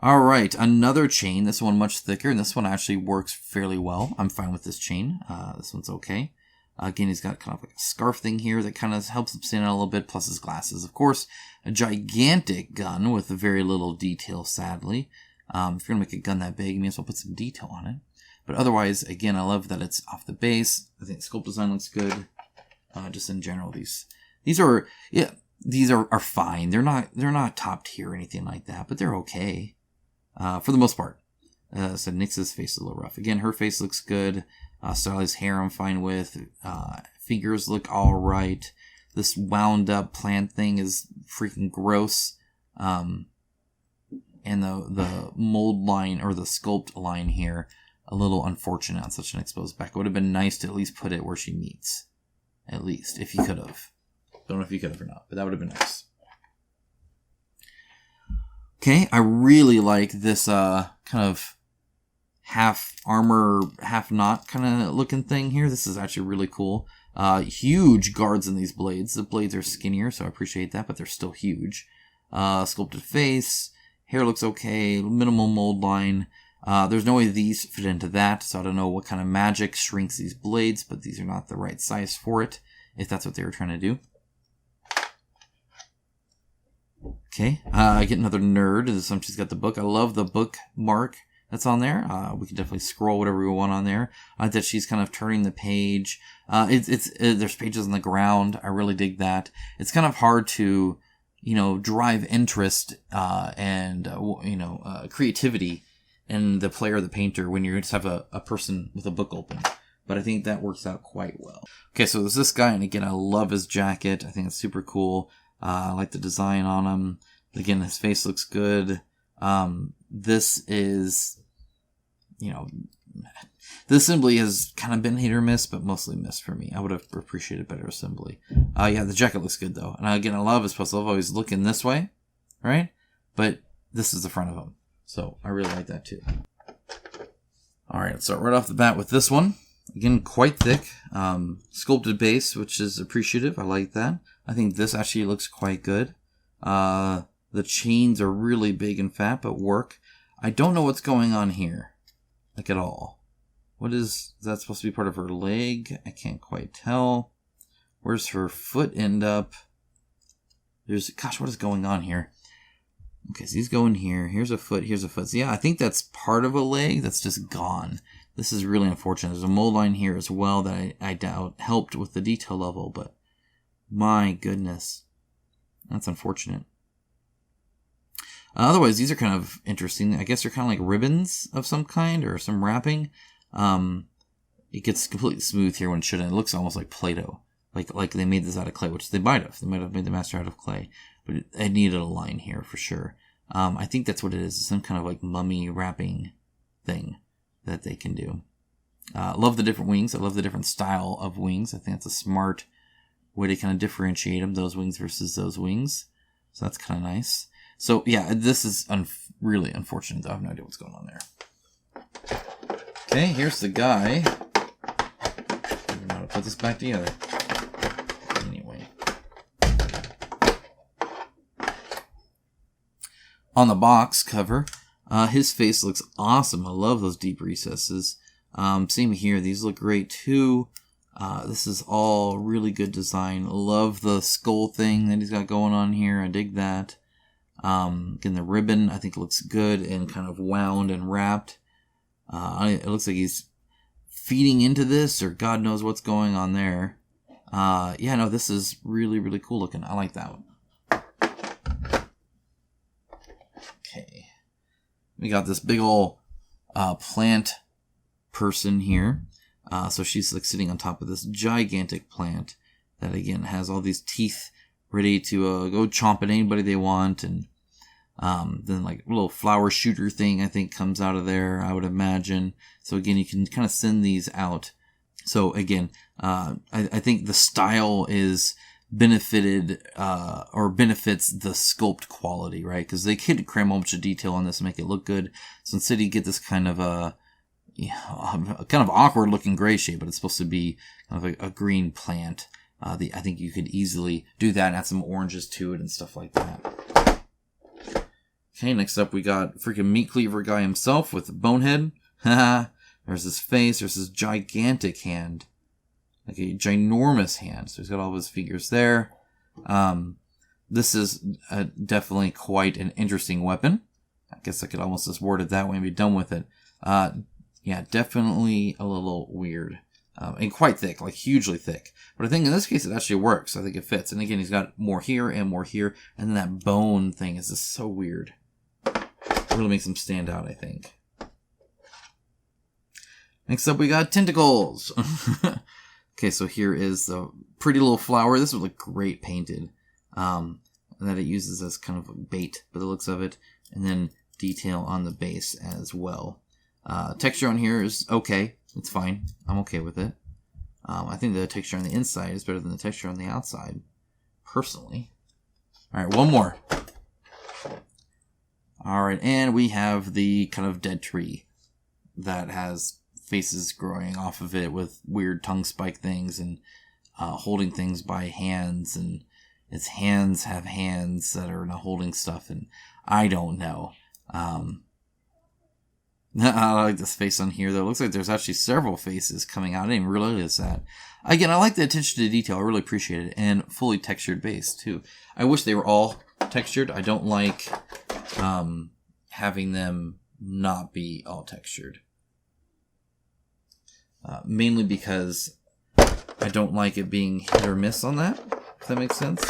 Alright, another chain. This one much thicker, and this one actually works fairly well. I'm fine with this chain. This one's okay. Again, he's got kind of like a scarf thing here that kind of helps him stand out a little bit, plus his glasses. Of course, a gigantic gun with very little detail, sadly. If you're going to make a gun that big, you may as well put some detail on it. But otherwise, again, I love that it's off the base. I think the sculpt design looks good. Just in general, these are fine. They're not top tier or anything like that, but they're okay for the most part. So Nyx's face is a little rough. Again, her face looks good. Stylized hair I'm fine with. Fingers look all right. This wound up plant thing is freaking gross. And the mold line or the sculpt line here, a little unfortunate on such an exposed back. It would have been nice to at least put it where she meets. At least, if you could have. Don't know if you could have or not, but that would have been nice. Okay, I really like this kind of half armor, half not kind of looking thing here. This is actually really cool. Huge guards in these blades. The blades are skinnier, so I appreciate that, but they're still huge. Sculpted face. Hair looks okay. Minimal mold line. There's no way these fit into that, so I don't know what kind of magic shrinks these blades, but these are not the right size for it, if that's what they were trying to do. Okay, I get another nerd. She's got the book. I love the bookmark that's on there. We can definitely scroll whatever we want on there. I like that she's kind of turning the page. There's pages on the ground. I really dig that. It's kind of hard to, drive interest and creativity in the player or the painter when you just have a person with a book open. But I think that works out quite well. Okay, so there's this guy, and again, I love his jacket. I think it's super cool. I like the design on him. Again, his face looks good. This is, the assembly has kind of been hit or miss, but mostly miss for me. I would have appreciated better assembly. Yeah, the jacket looks good, though. And again, I love his post. I love how he's looking this way, right? But this is the front of him. So I really like that, too. All right, let's start right off the bat with this one. Again, quite thick. Sculpted base, which is appreciative. I like that. I think this actually looks quite good. The chains are really big and fat, but work. I don't know what's going on here, like at all. Is that supposed to be part of her leg? I can't quite tell. Where's her foot end up? Gosh, what is going on here? Okay, so he's going here. Here's a foot. Here's a foot. So yeah, I think that's part of a leg that's just gone. This is really unfortunate. There's a mold line here as well that I doubt helped with the detail level, but my goodness. That's unfortunate. Otherwise, these are kind of interesting. I guess they're kind of like ribbons of some kind or some wrapping. It gets completely smooth here when it shouldn't. It looks almost like Play-Doh. Like they made this out of clay, which they might have. They might have made the master out of clay. But it needed a line here for sure. I think that's what it is. It's some kind of like mummy wrapping thing that they can do. Love the different wings. I love the different style of wings. I think that's a smart way to kind of differentiate them, those wings versus those wings. So that's kind of nice. So yeah, this is really unfortunate though. I have no idea what's going on there. Okay, here's the guy. I don't know how to put this back together. Anyway. On the box cover, his face looks awesome. I love those deep recesses. Same here. These look great too. This is all really good design. Love the skull thing that he's got going on here. I dig that. Again, the ribbon I think looks good and kind of wound and wrapped. It looks like he's feeding into this, or God knows what's going on there. Yeah, no, this is really, really cool looking. I like that one. Okay. We got this big ol' plant person here. So she's like sitting on top of this gigantic plant that again has all these teeth ready to go chomp at anybody they want, and then like a little flower shooter thing I think comes out of there, I would imagine. So again, you can kind of send these out. So again, I think the style is benefited or benefits the sculpt quality, right? Because they could cram a bunch of detail on this and make it look good. So instead you get this kind of a kind of awkward looking gray shade, but it's supposed to be kind of a green plant. I think you could easily do that and add some oranges to it and stuff like that. Okay, next up we got freaking meat cleaver guy himself with the bonehead. There's his face. There's his gigantic hand. Like a ginormous hand. So he's got all of his fingers there. This is definitely quite an interesting weapon. I guess I could almost just word it that way and be done with it. Yeah, definitely a little weird. And quite thick, like hugely thick. But I think in this case it actually works. I think it fits. And again, he's got more here and more here. And then that bone thing is just so weird. It really makes him stand out, I think. Next up we got tentacles. Okay, so here is the pretty little flower. This would look great painted. And that it uses as kind of bait by the looks of it. And then detail on the base as well. Texture on here is okay. It's fine. I'm okay with it. I think the texture on the inside is better than the texture on the outside, personally. Alright, one more. Alright, and we have the kind of dead tree that has faces growing off of it with weird tongue spike things and holding things by hands, and its hands have hands that are not holding stuff, and I don't know. I like this face on here, though. It looks like there's actually several faces coming out. I didn't even realize that. Again, I like the attention to detail. I really appreciate it. And fully textured base, too. I wish they were all textured. I don't like having them not be all textured. Mainly because I don't like it being hit or miss on that, if that makes sense.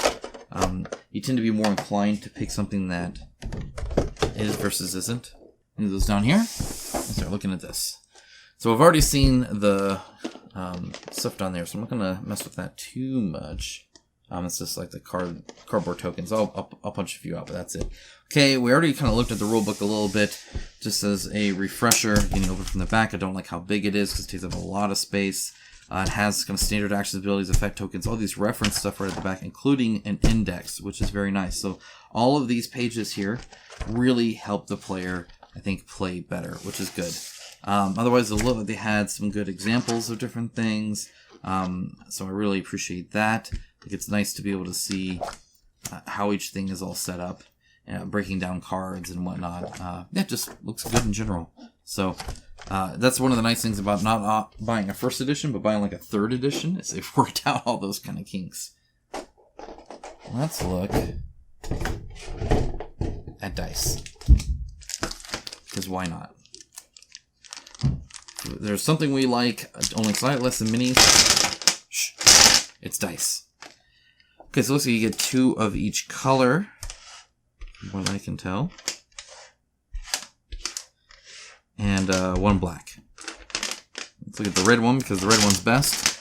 You tend to be more inclined to pick something that is versus isn't. Move those down here and start looking at this. So I've already seen the stuff down there, so I'm not going to mess with that too much. It's just like the cardboard tokens. I'll punch a few out, but that's it. Okay, we already kind of looked at the rulebook a little bit, just as a refresher. Getting over from the back, I don't like how big it is because it takes up a lot of space. It has kind of standard actions, abilities, effect tokens, all these reference stuff right at the back, including an index, which is very nice. So all of these pages here really help the player, I think, play better, which is good. Otherwise, it looked like they had some good examples of different things. So I really appreciate that. I think it's nice to be able to see how each thing is all set up, breaking down cards and whatnot. Yeah, it just looks good in general. So that's one of the nice things about not buying a first edition, but buying like a third edition, is they've worked out all those kind of kinks. Let's look at dice. Because why not? There's something we like, only slightly less than minis. Shh. It's dice. Okay, so it looks like you get 2 of each color, from what I can tell. And 1 black. Let's look at the red one, because the red one's best.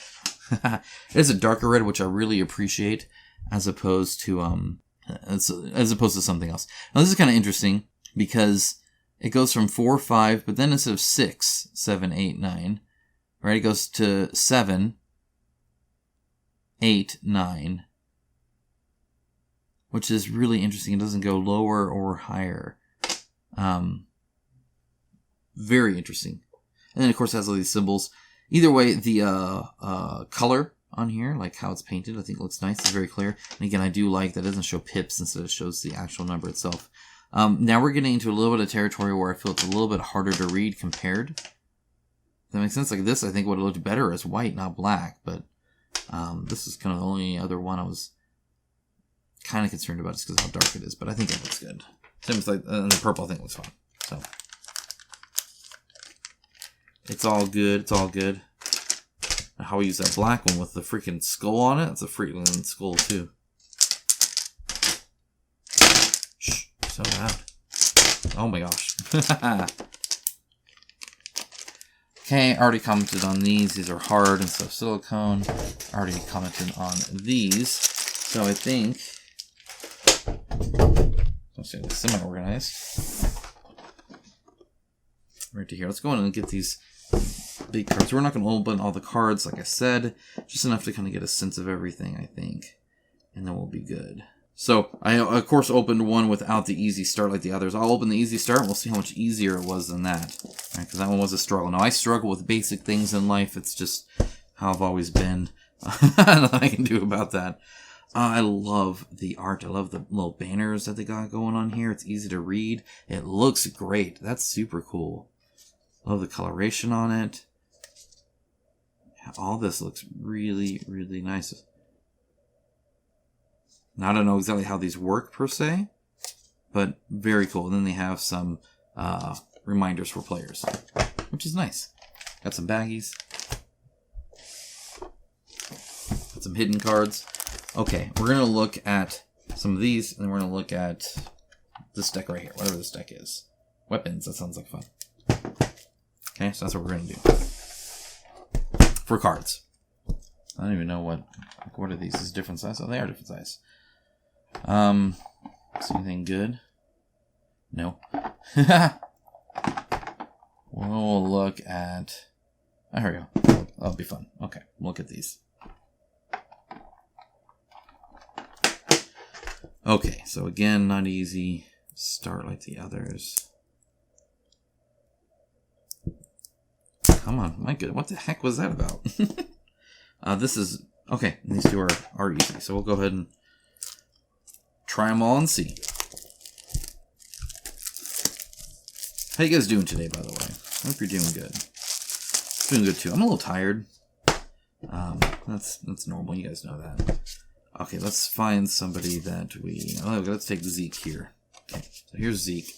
It is a darker red, which I really appreciate, as opposed to something else. Now this is kind of interesting, because it goes from 4, 5, but then instead of 6, 7, 8, 9, right, it goes to 7, 8, 9, which is really interesting. It doesn't go lower or higher. Very interesting. And then, of course, it has all these symbols. Either way, the color on here, like how it's painted, I think looks nice. It's very clear. And again, I do like that it doesn't show pips, instead it shows the actual number itself. Now we're getting into a little bit of territory where I feel it's a little bit harder to read compared. Does that make sense? Like this, I think would have looked better as white, not black. But this is kind of the only other one I was kind of concerned about just because of how dark it is. But I think it looks good. Same as like the purple, I think looks fine. So it's all good. It's all good. How we use that black one with the freaking skull on it. It's a freaking skull too. Shh, so loud. Oh my gosh. Okay, I already commented on these. These are hard instead of silicone. I already commented on these. So I think, let's say it's semi-organized. Right to here. Let's go in and get these big cards. We're not going to open all the cards, like I said, just enough to kind of get a sense of everything, I think, and then we'll be good. So I, of course, opened one without the easy start like the others. I'll open the easy start, and we'll see how much easier it was than that, right? Because that one was a struggle. Now, I struggle with basic things in life. It's just how I've always been. Nothing I can do about that. I love the art. I love the little banners that they got going on here. It's easy to read. It looks great. That's super cool. Love the coloration on it. All this looks really, really nice. Now, I don't know exactly how these work per se, but very cool. And then they have some reminders for players, which is nice. Got some baggies. Got some hidden cards. Okay, we're going to look at some of these, and then we're going to look at this deck right here, whatever this deck is. Weapons, that sounds like fun. Okay, so that's what we're going to do. For cards. I don't even know what are these? Is different size? Oh, they are different size. Is anything good? No. We'll look at... Oh, here we go. That'll be fun. Okay, look at these. Okay, so again, not easy. Start like the others. Come on, my good. What the heck was that about? This is... Okay, these two are easy. So we'll go ahead and try them all and see. How you guys doing today, by the way? I hope you're doing good. Doing good, too. I'm a little tired. That's normal. You guys know that. Okay, let's find somebody that we... Oh, let's take Zeke here. Okay, so here's Zeke.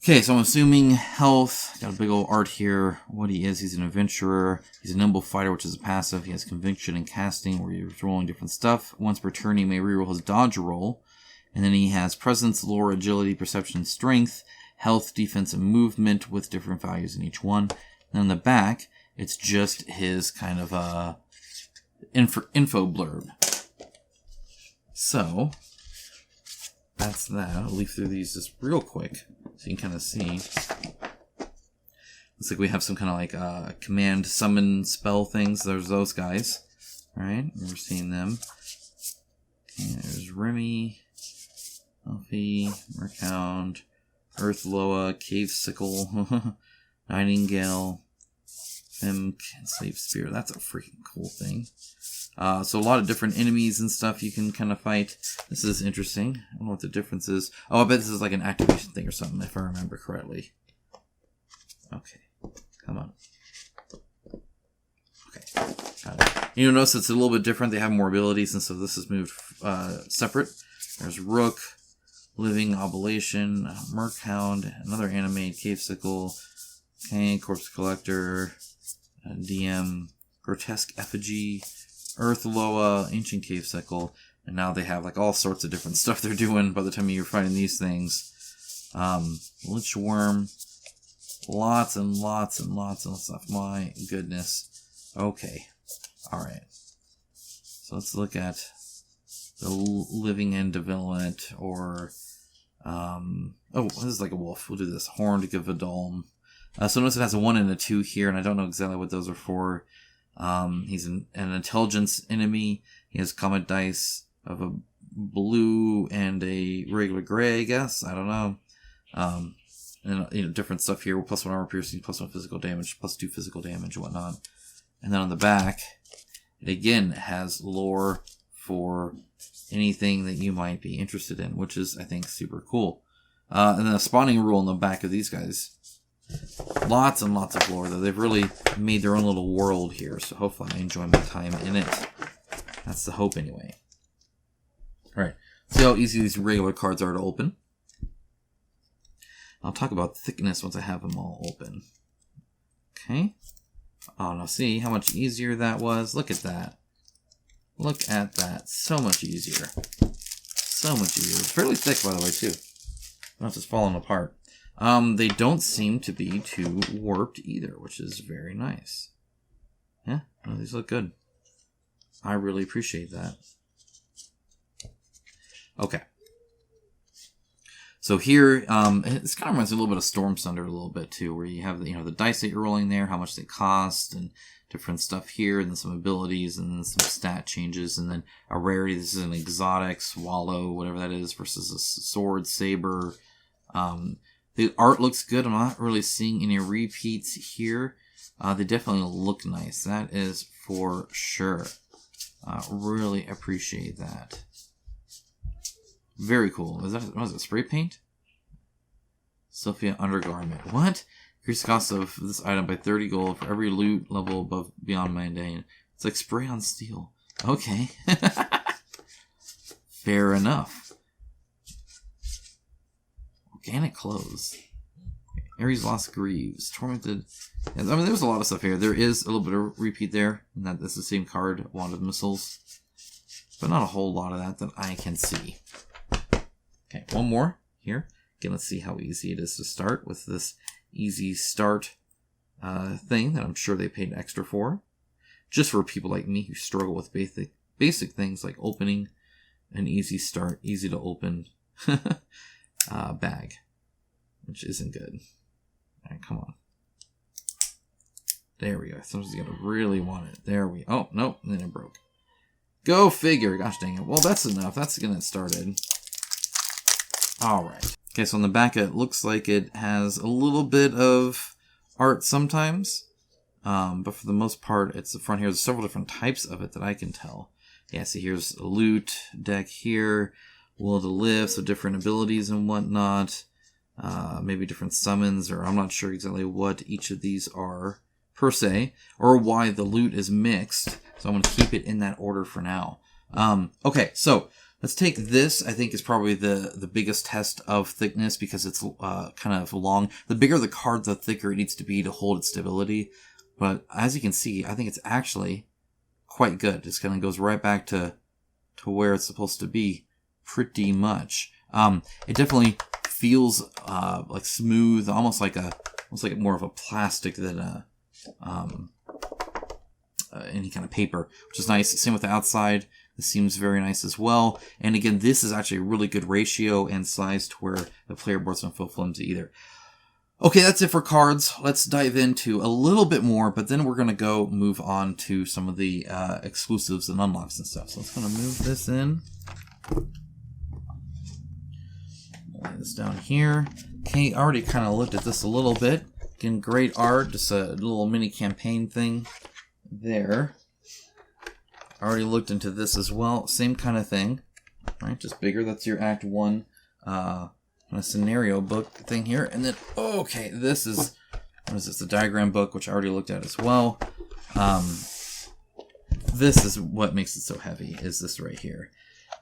Okay, so I'm assuming health. Got a big old art here. What he is, he's an adventurer. He's a nimble fighter, which is a passive. He has conviction and casting, where you're rolling different stuff. Once per turn, he may reroll his dodge roll. And then he has presence, lore, agility, perception, strength, health, defense, and movement with different values in each one. And then on the back, it's just his kind of info blurb. So that's that. I'll leaf through these just real quick so you can kind of see. Looks like we have some kind of like command summon spell things. There's those guys. Alright, we're seeing them. And there's Remy, Elfie, Merkhound, Earth Loa, Cave Sickle, Nightingale, Fimk, and Slave Spear. That's a freaking cool thing. So a lot of different enemies and stuff you can kind of fight. This is interesting. I don't know what the difference is. Oh, I bet this is like an activation thing or something, if I remember correctly. Okay. Come on. Okay. Got it. You'll notice it's a little bit different. They have more abilities, and so this is moved separate. There's Rook, Living Oblation, Merkhound, another animate, Cave Sickle, okay, Corpse Collector, DM, Grotesque Effigy, Earth Loa, Ancient Cave Sickle, and now they have like all sorts of different stuff they're doing by the time you're fighting these things. Lich Worm, lots and lots and lots of stuff. My goodness. Okay. Alright. So let's look at the living end development, or oh, this is like a wolf. We'll do this. Horned Gavadolm. So notice it has a 1 and a 2 here, and I don't know exactly what those are for. He's an intelligence enemy. He has comet dice of a blue and a regular gray, I guess. I don't know. And, you know, different stuff here. +1 armor piercing, +1 physical damage, +2 physical damage, and whatnot. And then on the back, it again has lore for anything that you might be interested in, which is, I think, super cool. And then a spawning rule on the back of these guys. Lots and lots of lore, though. They've really made their own little world here, so hopefully I enjoy my time in it. That's the hope, anyway. Alright, see how easy these regular cards are to open. I'll talk about thickness once I have them all open. Okay. Oh, now see how much easier that was? Look at that. Look at that. So much easier. So much easier. It's fairly thick, by the way, too. Not just falling apart. They don't seem to be too warped either, which is very nice. Yeah, well, these look good. I really appreciate that. Okay. So here, this kind of reminds me a little bit of Storm Thunder a little bit too, where you have the, the dice that you're rolling there, how much they cost, and different stuff here, and then some abilities, and then some stat changes, and then a rarity. This is an exotic, swallow, whatever that is, versus a sword, saber. The art looks good. I'm not really seeing any repeats here. They definitely look nice. That is for sure. Really appreciate that. Very cool. What is it, spray paint? Sophia undergarment. What? Increase the cost of this item by 30 gold for every loot level above beyond mundane. It's like spray on steel. Okay. Fair enough. Organic clothes. Ares Lost Greaves. Tormented. I mean, there's a lot of stuff here. There is a little bit of repeat there. And that's the same card, Wand of Missiles. But not a whole lot of that I can see. Okay, one more here. Again, let's see how easy it is to start with this easy start thing that I'm sure they paid extra for. Just for people like me who struggle with basic things like opening an easy start, easy to open bag, which isn't good. All right, come on. There we go. Somebody's going to really want it. There we go. Oh, nope, and then it broke. Go figure. Gosh dang it. Well, that's enough. That's getting it started. Alright. Okay, so on the back it looks like it has a little bit of art sometimes. But for the most part, it's the front here. There's several different types of it that I can tell. Yeah, see here's a loot deck here. Will to live, so different abilities and whatnot. Maybe different summons, or I'm not sure exactly what each of these are per se, or why the loot is mixed. So I'm going to keep it in that order for now. Okay, so let's take this. I think is probably the biggest test of thickness because it's kind of long. The bigger the card, the thicker it needs to be to hold its stability. But as you can see, I think it's actually quite good. It kind of goes right back to where it's supposed to be, pretty much. It definitely feels like smooth, almost like more of a plastic than any kind of paper, which is nice. Same with the outside. This seems very nice as well. And again, this is actually a really good ratio and size to where the player boards don't feel flimsy either. Okay, that's it for cards. Let's dive into a little bit more, but then we're going to move on to some of the exclusives and unlocks and stuff. So let's kind of move this in. Lay this down here. Okay, I already kind of looked at this a little bit. Again, great art. Just a little mini campaign thing there. I already looked into this as well. Same kind of thing. Right, just bigger. That's your Act 1 kind of scenario book thing here. And then, okay, this is, what is this? The diagram book, which I already looked at as well. This is what makes it so heavy, is this right here.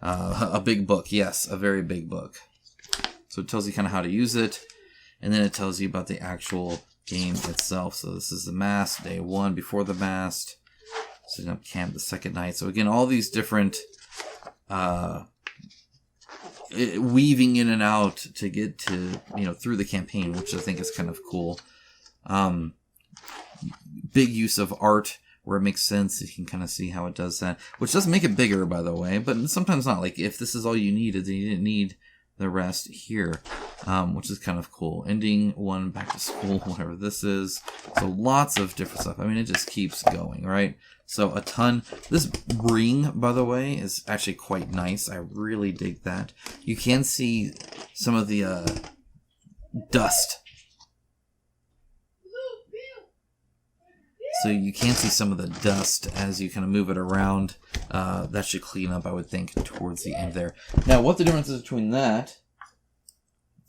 A big book. Yes, a very big book. So it tells you kind of how to use it. And then it tells you about the actual game itself. So this is the mast, day 1 before the mast. Setting up camp the second night. So again, all these different weaving in and out to get to, through the campaign, which I think is kind of cool. Big use of art where it makes sense. You can kind of see how it does that, which does make it bigger, by the way, but sometimes not. Like if this is all you needed, then you didn't need the rest here, which is kind of cool. Ending 1 back to school, whatever this is. So lots of different stuff. I mean, it just keeps going, right? So a ton. This ring, by the way, is actually quite nice. I really dig that. You can see some of the dust so you can see some of the dust as you kind of move it around. That should clean up, I would think, towards the end there. Now, what the difference is between that,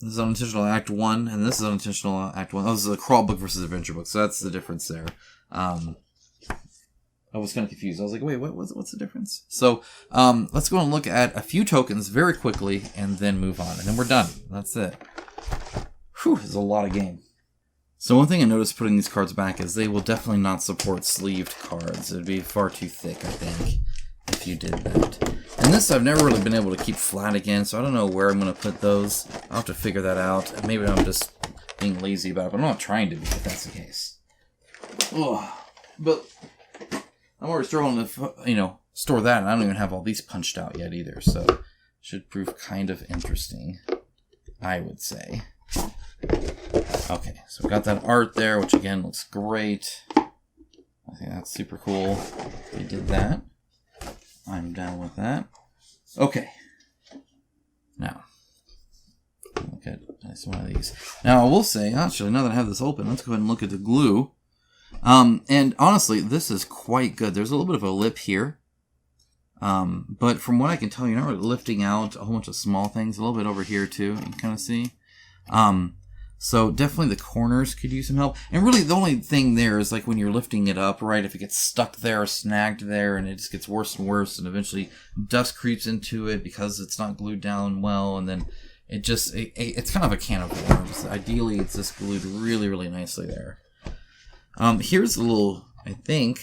this is Unintentional Act 1, and this is Unintentional Act 1. Oh, this is a crawl book versus adventure book, so that's the difference there. I was kind of confused. I was like, wait, what's the difference? So let's go and look at a few tokens very quickly and then move on. And then we're done. That's it. Whew, there's a lot of game. So one thing I noticed putting these cards back is they will definitely not support sleeved cards. It would be far too thick, I think, if you did that. And this I've never really been able to keep flat again, so I don't know where I'm going to put those. I'll have to figure that out. Maybe I'm just being lazy about it, but I'm not trying to be if that's the case. Ugh. But I'm already struggling to, store that, and I don't even have all these punched out yet either, so should prove kind of interesting, I would say. Okay, so we got that art there, which again looks great. I think that's super cool. We did that. I'm down with that. Okay. Now, look at nice one of these. Now, I will say, actually, now that I have this open, let's go ahead and look at the glue. And honestly, this is quite good. There's a little bit of a lip here. But from what I can tell, you're not really lifting out a whole bunch of small things. A little bit over here, too, you can kind of see. So definitely the corners could use some help. And really, the only thing there is like when you're lifting it up, right? If it gets stuck there or snagged there and it just gets worse and worse, and eventually dust creeps into it because it's not glued down well, and then it's kind of a can of worms. Ideally, it's just glued really, really nicely there. Here's a little, I don't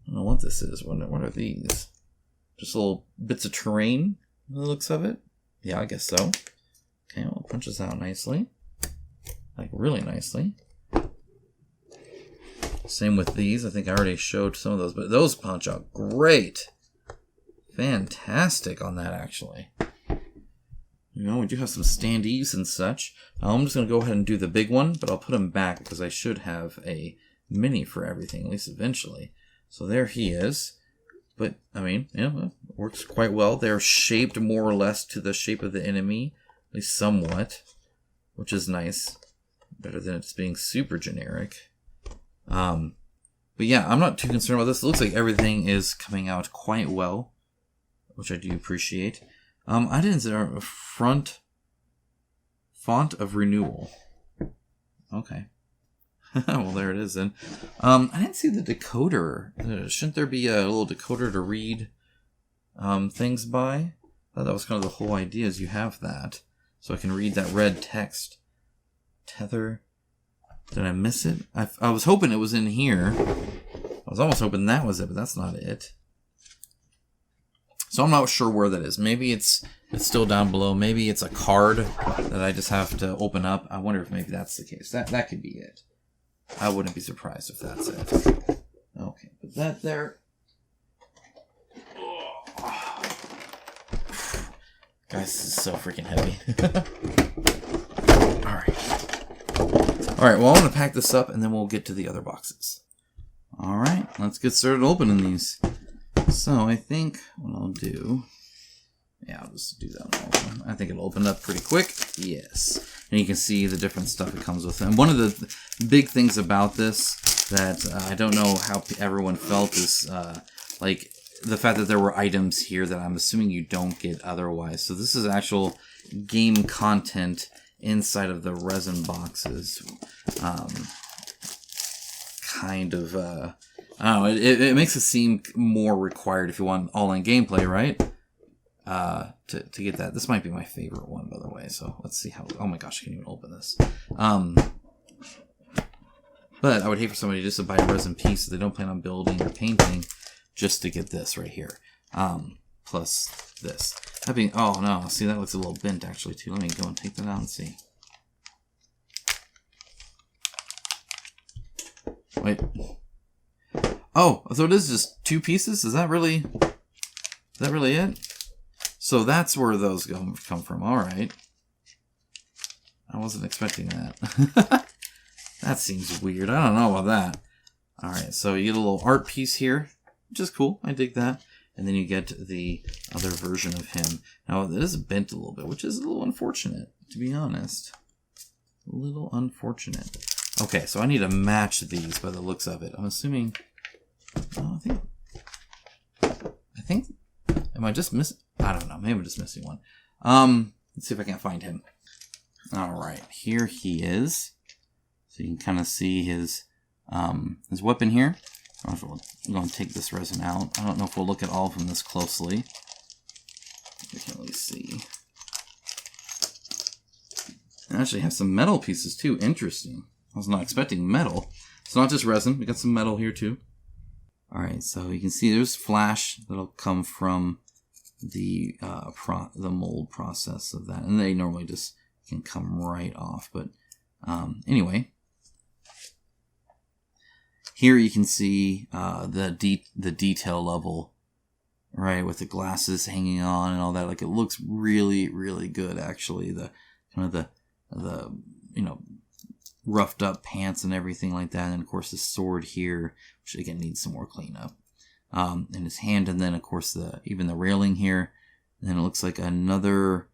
know what this is. What are these? Just little bits of terrain, by the looks of it. Yeah, I guess so. Okay, well, it punches out nicely. Like, really nicely. Same with these. I think I already showed some of those, but those punch out great. Fantastic on that, actually. We do have some standees and such. I'm just going to go ahead and do the big one, but I'll put them back because I should have a mini for everything, at least eventually. So there he is. But, it works quite well. They're shaped more or less to the shape of the enemy, at least somewhat, which is nice. Better than it's being super generic. But yeah, I'm not too concerned about this. It looks like everything is coming out quite well, which I do appreciate. I didn't see a font of renewal. Okay. Well, there it is then. I didn't see the decoder. Shouldn't there be a little decoder to read things by? I thought that was kind of the whole idea, is you have that. So I can read that red text. Tether. Did I miss it? I was hoping it was in here. I was almost hoping that was it, but that's not it. So I'm not sure where that is. Maybe it's still down below. Maybe it's a card that I just have to open up. I wonder if maybe that's the case. That could be it. I wouldn't be surprised if that's it. Okay, put that there. Guys, this is so freaking heavy. Alright, well, I'm going to pack this up and then we'll get to the other boxes. Alright, let's get started opening these. So, I think what I'll do... Yeah, I'll just do that one. I think it'll open up pretty quick. Yes. And you can see the different stuff that comes with it. And one of the big things about this that I don't know how everyone felt is like the fact that there were items here that I'm assuming you don't get otherwise. So this is actual game content inside of the resin boxes. I don't know, it makes it seem more required if you want all-in gameplay, right? To get that. This might be my favorite one, by the way, so let's see how... Oh my gosh, I can't even open this. But I would hate for somebody just to buy a resin piece that they don't plan on building or painting just to get this right here. Plus this. That being... Oh no, see, that looks a little bent actually too. Let me go and take that out and see. Wait. Oh, so it is just two pieces? Is that really it? So that's where those come from. Alright. I wasn't expecting that. That seems weird. I don't know about that. Alright, so you get a little art piece here, which is cool. I dig that. And then you get the other version of him. Now, it is bent a little bit, which is a little unfortunate, to be honest. A little unfortunate. Okay, so I need to match these by the looks of it. I'm assuming... Oh, I think... Am I just missing... I don't know. Maybe I'm just missing one. Let's see if I can't find him. Alright, here he is. So you can kind of see his weapon here. I'm going to take this resin out. I don't know if we'll look at all of them this closely. We can't really see. I actually have some metal pieces too. Interesting. I was not expecting metal. It's not just resin. We got some metal here too. Alright, so you can see there's flash that'll come from the mold process of that. And they normally just can come right off. But anyway, here you can see the detail level, right, with the glasses hanging on and all that. Like, it looks really, really good, actually. The kind of the roughed up pants and everything like that. And of course, the sword here, which again needs some more cleanup. And his hand, and then of course even the railing here. And then it looks like another,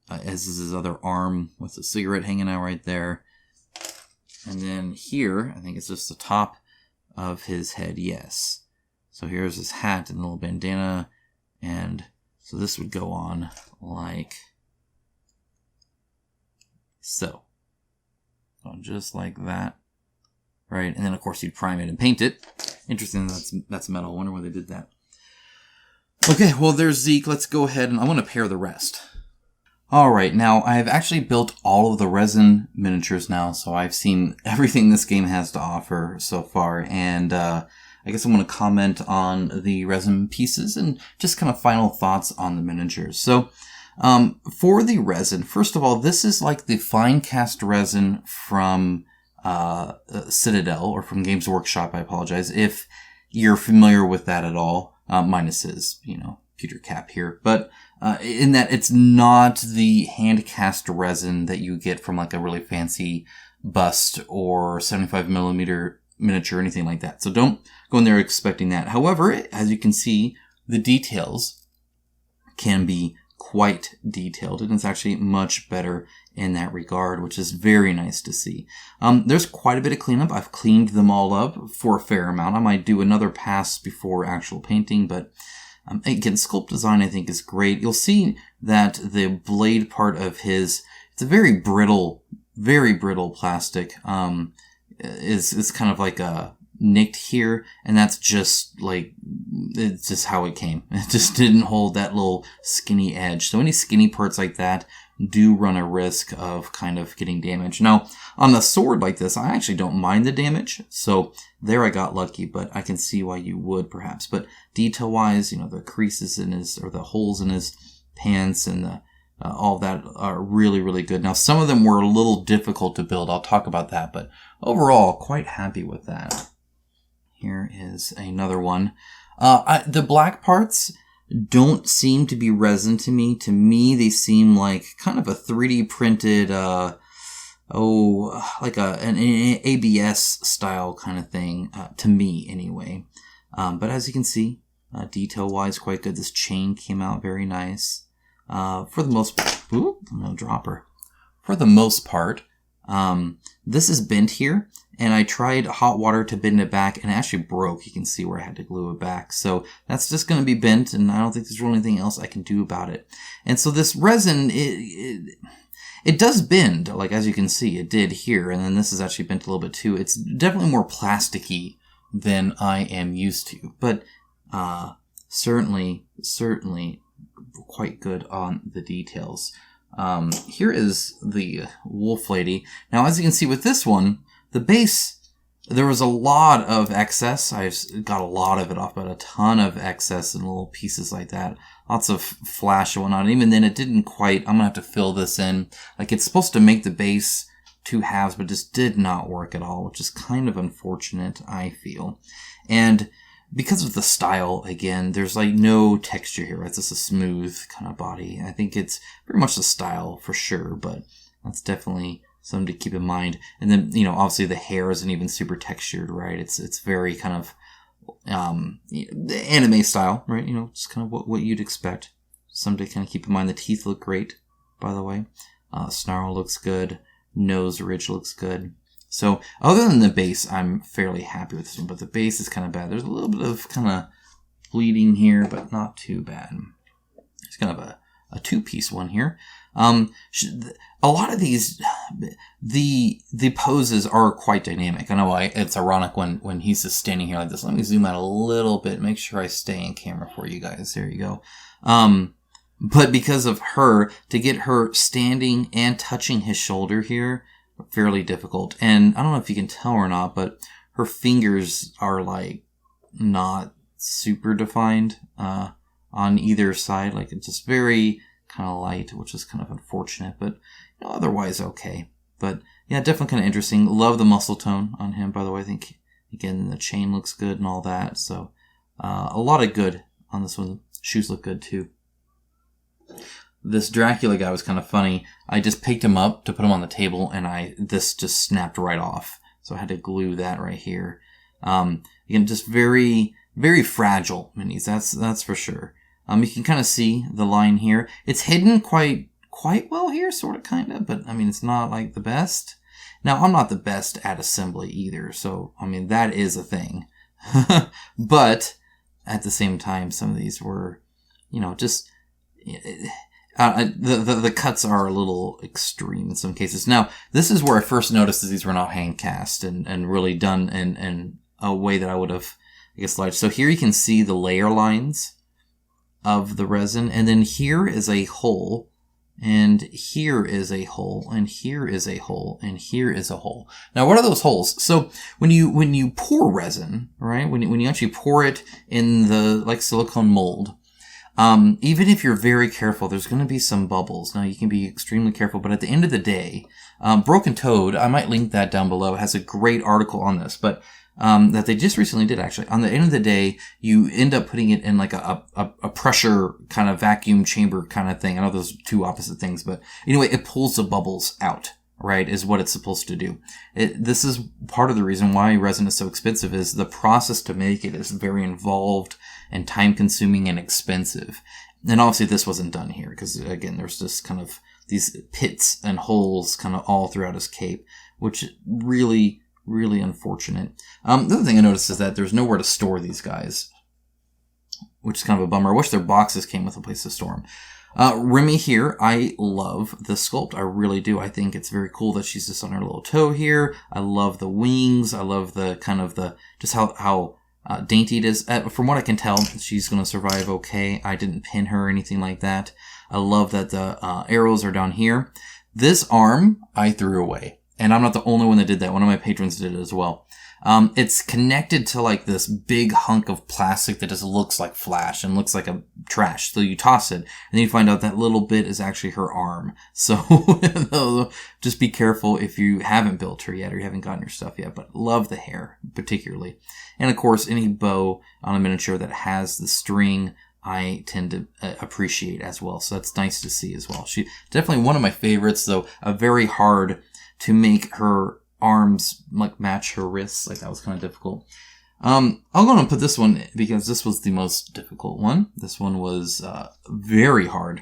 as is his other arm with the cigarette hanging out right there. And then here, I think it's just the top of his head, yes. So here's his hat and the little bandana, and so this would go on like so. Just like that, right? And then of course you'd prime it and paint it. Interesting, that's metal. I wonder why they did that. Okay, well there's Zeke. Let's go ahead and I want to pair the rest. Alright, now I've actually built all of the resin miniatures now, so I've seen everything this game has to offer so far, and I guess I want to comment on the resin pieces and just kind of final thoughts on the miniatures. So, for the resin, first of all, this is like the fine cast resin from Citadel, or from Games Workshop, I apologize, if you're familiar with that at all, minus his, pewter cap here, but in that it's not the hand cast resin that you get from like a really fancy bust or 75mm miniature or anything like that. So don't go in there expecting that. However, as you can see, the details can be quite detailed, and it's actually much better in that regard, which is very nice to see. There's quite a bit of cleanup. I've cleaned them all up for a fair amount. I might do another pass before actual painting, but again, sculpt design I think is great. You'll see that the blade part of his, it's a very brittle plastic. Is kind of like a nicked here, and that's just like, it's just how it came. It just didn't hold that little skinny edge. So any skinny parts like that do run a risk of kind of getting damaged. Now, on a sword like this, I actually don't mind the damage. So there I got lucky, but I can see why you would perhaps. But detail-wise, the creases in his, or the holes in his pants and the all that are really, really good. Now, some of them were a little difficult to build. I'll talk about that, but overall, quite happy with that. Here is another one. The black parts don't seem to be resin to me. To me, they seem like kind of a 3D printed, like an ABS style kind of thing, to me anyway. But as you can see, detail-wise, quite good. This chain came out very nice. For the most part, this is bent here, and I tried hot water to bend it back, and it actually broke. You can see where I had to glue it back. So that's just going to be bent, and I don't think there's really anything else I can do about it. And so this resin, it does bend, like as you can see, it did here, and then this is actually bent a little bit too. It's definitely more plasticky than I am used to, but certainly quite good on the details. Here is the wolf lady. Now, as you can see with this one, the base, there was a lot of excess. I've got a lot of it off, but a ton of excess and little pieces like that. Lots of flash and whatnot. And even then, it didn't quite, I'm going to have to fill this in. Like, it's supposed to make the base 2 halves, but just did not work at all, which is kind of unfortunate, I feel. And because of the style, again, there's like no texture here. It's just a smooth kind of body. I think it's very much the style for sure, but that's definitely something to keep in mind. And then, obviously the hair isn't even super textured, right? It's very kind of anime style, right? Just kind of what you'd expect. Something to kind of keep in mind. The teeth look great, by the way. Snarl looks good. Nose ridge looks good. So other than the base, I'm fairly happy with this one, but the base is kind of bad. There's a little bit of kind of bleeding here, but not too bad. It's kind of a two-piece one here. A lot of these, the poses are quite dynamic. I know it's ironic when he's just standing here like this. Let me zoom out a little bit, make sure I stay in camera for you guys. There you go. But because of her, to get her standing and touching his shoulder here, fairly difficult. And I don't know if you can tell or not, but her fingers are like not super defined on either side. Like it's just very kind of light, which is kind of unfortunate, but otherwise okay. But yeah, definitely kind of interesting. Love the muscle tone on him, by the way. I think again the chain looks good and all that. So a lot of good on this one. Shoes look good too. This Dracula guy was kind of funny. I just picked him up to put him on the table, and this just snapped right off. So I had to glue that right here. Again, just very, very fragile minis. That's for sure. You can kind of see the line here. It's hidden quite well here, sort of, kind of. But I mean, it's not like the best. Now, I'm not the best at assembly either. So I mean, that is a thing. But at the same time, some of these were, just. The cuts are a little extreme in some cases. Now, this is where I first noticed that these were not hand cast and really done in a way that I would have, I guess, liked. So here you can see the layer lines of the resin, and then here is a hole, and here is a hole, and here is a hole, and here is a hole. Now, what are those holes? So when you pour resin, right? When you actually pour it in the like silicone mold. Even if you're very careful, there's going to be some bubbles. Now, you can be extremely careful, but at the end of the day, Broken Toad, I might link that down below, has a great article on this, but that they just recently did, actually. On the end of the day, you end up putting it in like a pressure kind of vacuum chamber kind of thing. I know those are two opposite things, but anyway, it pulls the bubbles out, right, is what it's supposed to do. This is part of the reason why resin is so expensive, is the process to make it is very involved and time-consuming and expensive. And obviously this wasn't done here, because again, there's just kind of these pits and holes kind of all throughout his cape, which really, really unfortunate. The other thing I noticed is that there's nowhere to store these guys, which is kind of a bummer. I wish their boxes came with a place to store them. Remy here, I love the sculpt. I really do. I think it's very cool that she's just on her little toe here. I love the wings. I love the kind of just how dainty it is. From what I can tell, she's going to survive okay. I didn't pin her or anything like that. I love that the arrows are down here. This arm, I threw away. And I'm not the only one that did that. One of my patrons did it as well. It's connected to like this big hunk of plastic that just looks like flash and looks like a trash. So you toss it, and then you find out that little bit is actually her arm. So just be careful if you haven't built her yet or you haven't gotten your stuff yet. But love the hair particularly. And of course, any bow on a miniature that has the string, I tend to appreciate as well. So that's nice to see as well. She definitely one of my favorites, though. Very hard to make her arms like match her wrists. Like that was kind of difficult. I'm going to put this one because this was the most difficult one. This one was very hard.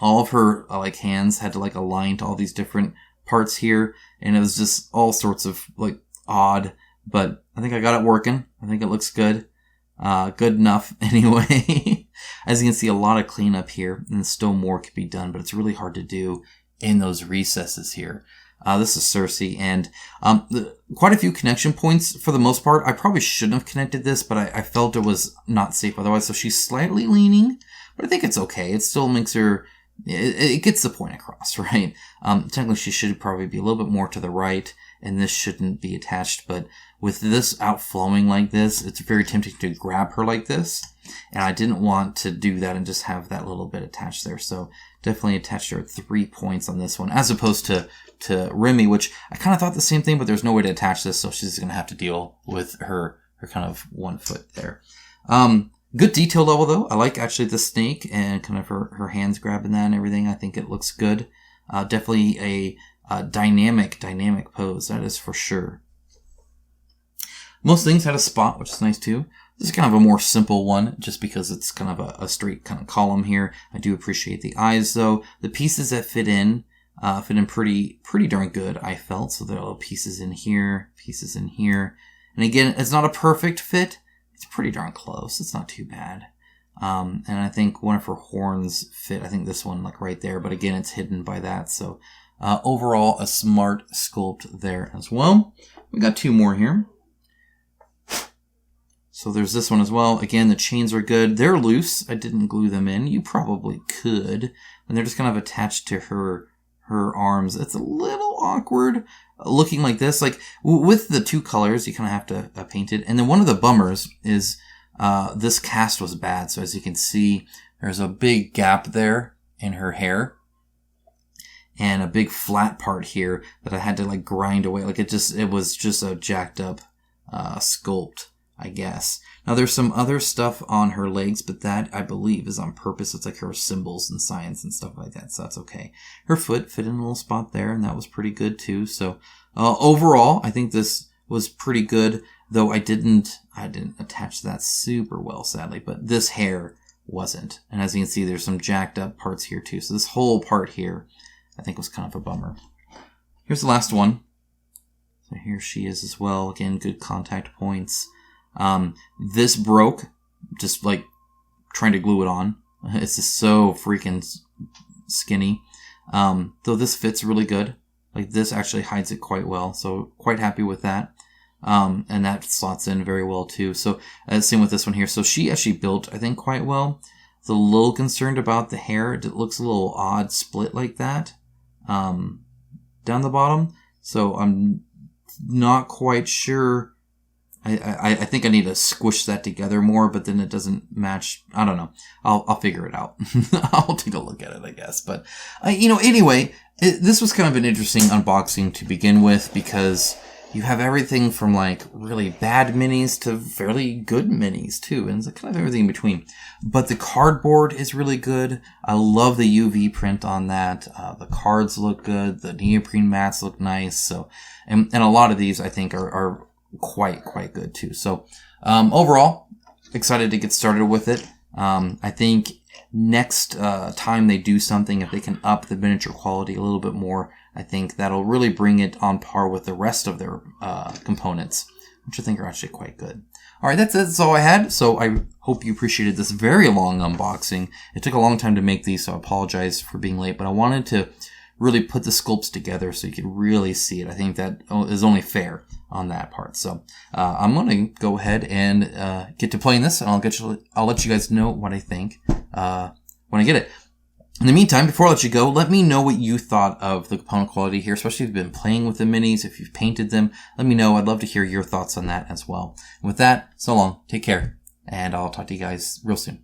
All of her like hands had to like align to all these different parts here, and it was just all sorts of like odd. But I think I got it working. I think it looks good. Good enough anyway. As you can see, a lot of cleanup here, and still more could be done, but it's really hard to do in those recesses here. This is Cersei, and quite a few connection points for the most part. I probably shouldn't have connected this, but I felt it was not safe otherwise. So she's slightly leaning, but I think it's okay. It still makes her, it gets the point across, right? Technically she should probably be a little bit more to the right, and this shouldn't be attached, but with this outflowing like this, it's very tempting to grab her like this, and I didn't want to do that and just have that little bit attached there. So definitely attached her at 3 points on this one, as opposed to Remy, which I kind of thought the same thing, but there's no way to attach this, so she's going to have to deal with her kind of 1 foot there. Good detail level, though. I like actually the snake and kind of her hands grabbing that and everything. I think it looks good. Definitely a dynamic pose, that is for sure. Most things had a spot, which is nice too. This is kind of a more simple one, just because it's kind of a straight kind of column here. I do appreciate the eyes, though. The pieces that fit in, fit in pretty darn good, I felt. So there are little pieces in here, pieces in here. And again, it's not a perfect fit. It's pretty darn close. It's not too bad. And I think one of her horns fit. I think this one like right there. But again, it's hidden by that. So overall, a smart sculpt there as well. We got 2 more here. So there's this one as well. Again, the chains are good. They're loose. I didn't glue them in. You probably could. And they're just kind of attached to her arms. It's a little awkward looking like this. Like with the 2 colors, you kind of have to paint it. And then one of the bummers is this cast was bad. So as you can see, there's a big gap there in her hair. And a big flat part here that I had to like grind away. Like it was just a jacked up sculpt, I guess. Now there's some other stuff on her legs, but that I believe is on purpose. It's like her symbols and signs and stuff like that, so that's okay. Her foot fit in a little spot there, and that was pretty good too. So overall, I think this was pretty good, though I didn't attach that super well, sadly, but this hair wasn't. And as you can see, there's some jacked up parts here too. So this whole part here, I think was kind of a bummer. Here's the last one. So here she is as well. Again, good contact points. This broke just like trying to glue it on. It's just so freaking skinny. Though this fits really good. Like this actually hides it quite well. So quite happy with that. And that slots in very well too. So same with this one here. So she actually built, I think, quite well. I was a little concerned about the hair. It looks a little odd split like that. Down the bottom. So I'm not quite sure. I think I need to squish that together more, but then it doesn't match. I don't know. I'll figure it out. I'll take a look at it, I guess. But, anyway, this was kind of an interesting unboxing to begin with because you have everything from like really bad minis to fairly good minis too. And it's kind of everything in between. But the cardboard is really good. I love the UV print on that. The cards look good. The neoprene mats look nice. So, and a lot of these I think are quite good too. So overall, excited to get started with it. I think next time they do something, if they can up the miniature quality a little bit more, I think that'll really bring it on par with the rest of their components, which I think are actually quite good. All right, that's all I had. So I hope you appreciated this very long unboxing. It took a long time to make these, so I apologize for being late, but I wanted to really put the sculpts together so you could really see it. I think that is only fair on that part. So I'm going to go ahead and get to playing this, and I'll let you guys know what I think when I get it. In the meantime, before I let you go, let me know what you thought of the component quality here, especially if you've been playing with the minis, if you've painted them. Let me know. I'd love to hear your thoughts on that as well. And with that, so long. Take care, and I'll talk to you guys real soon.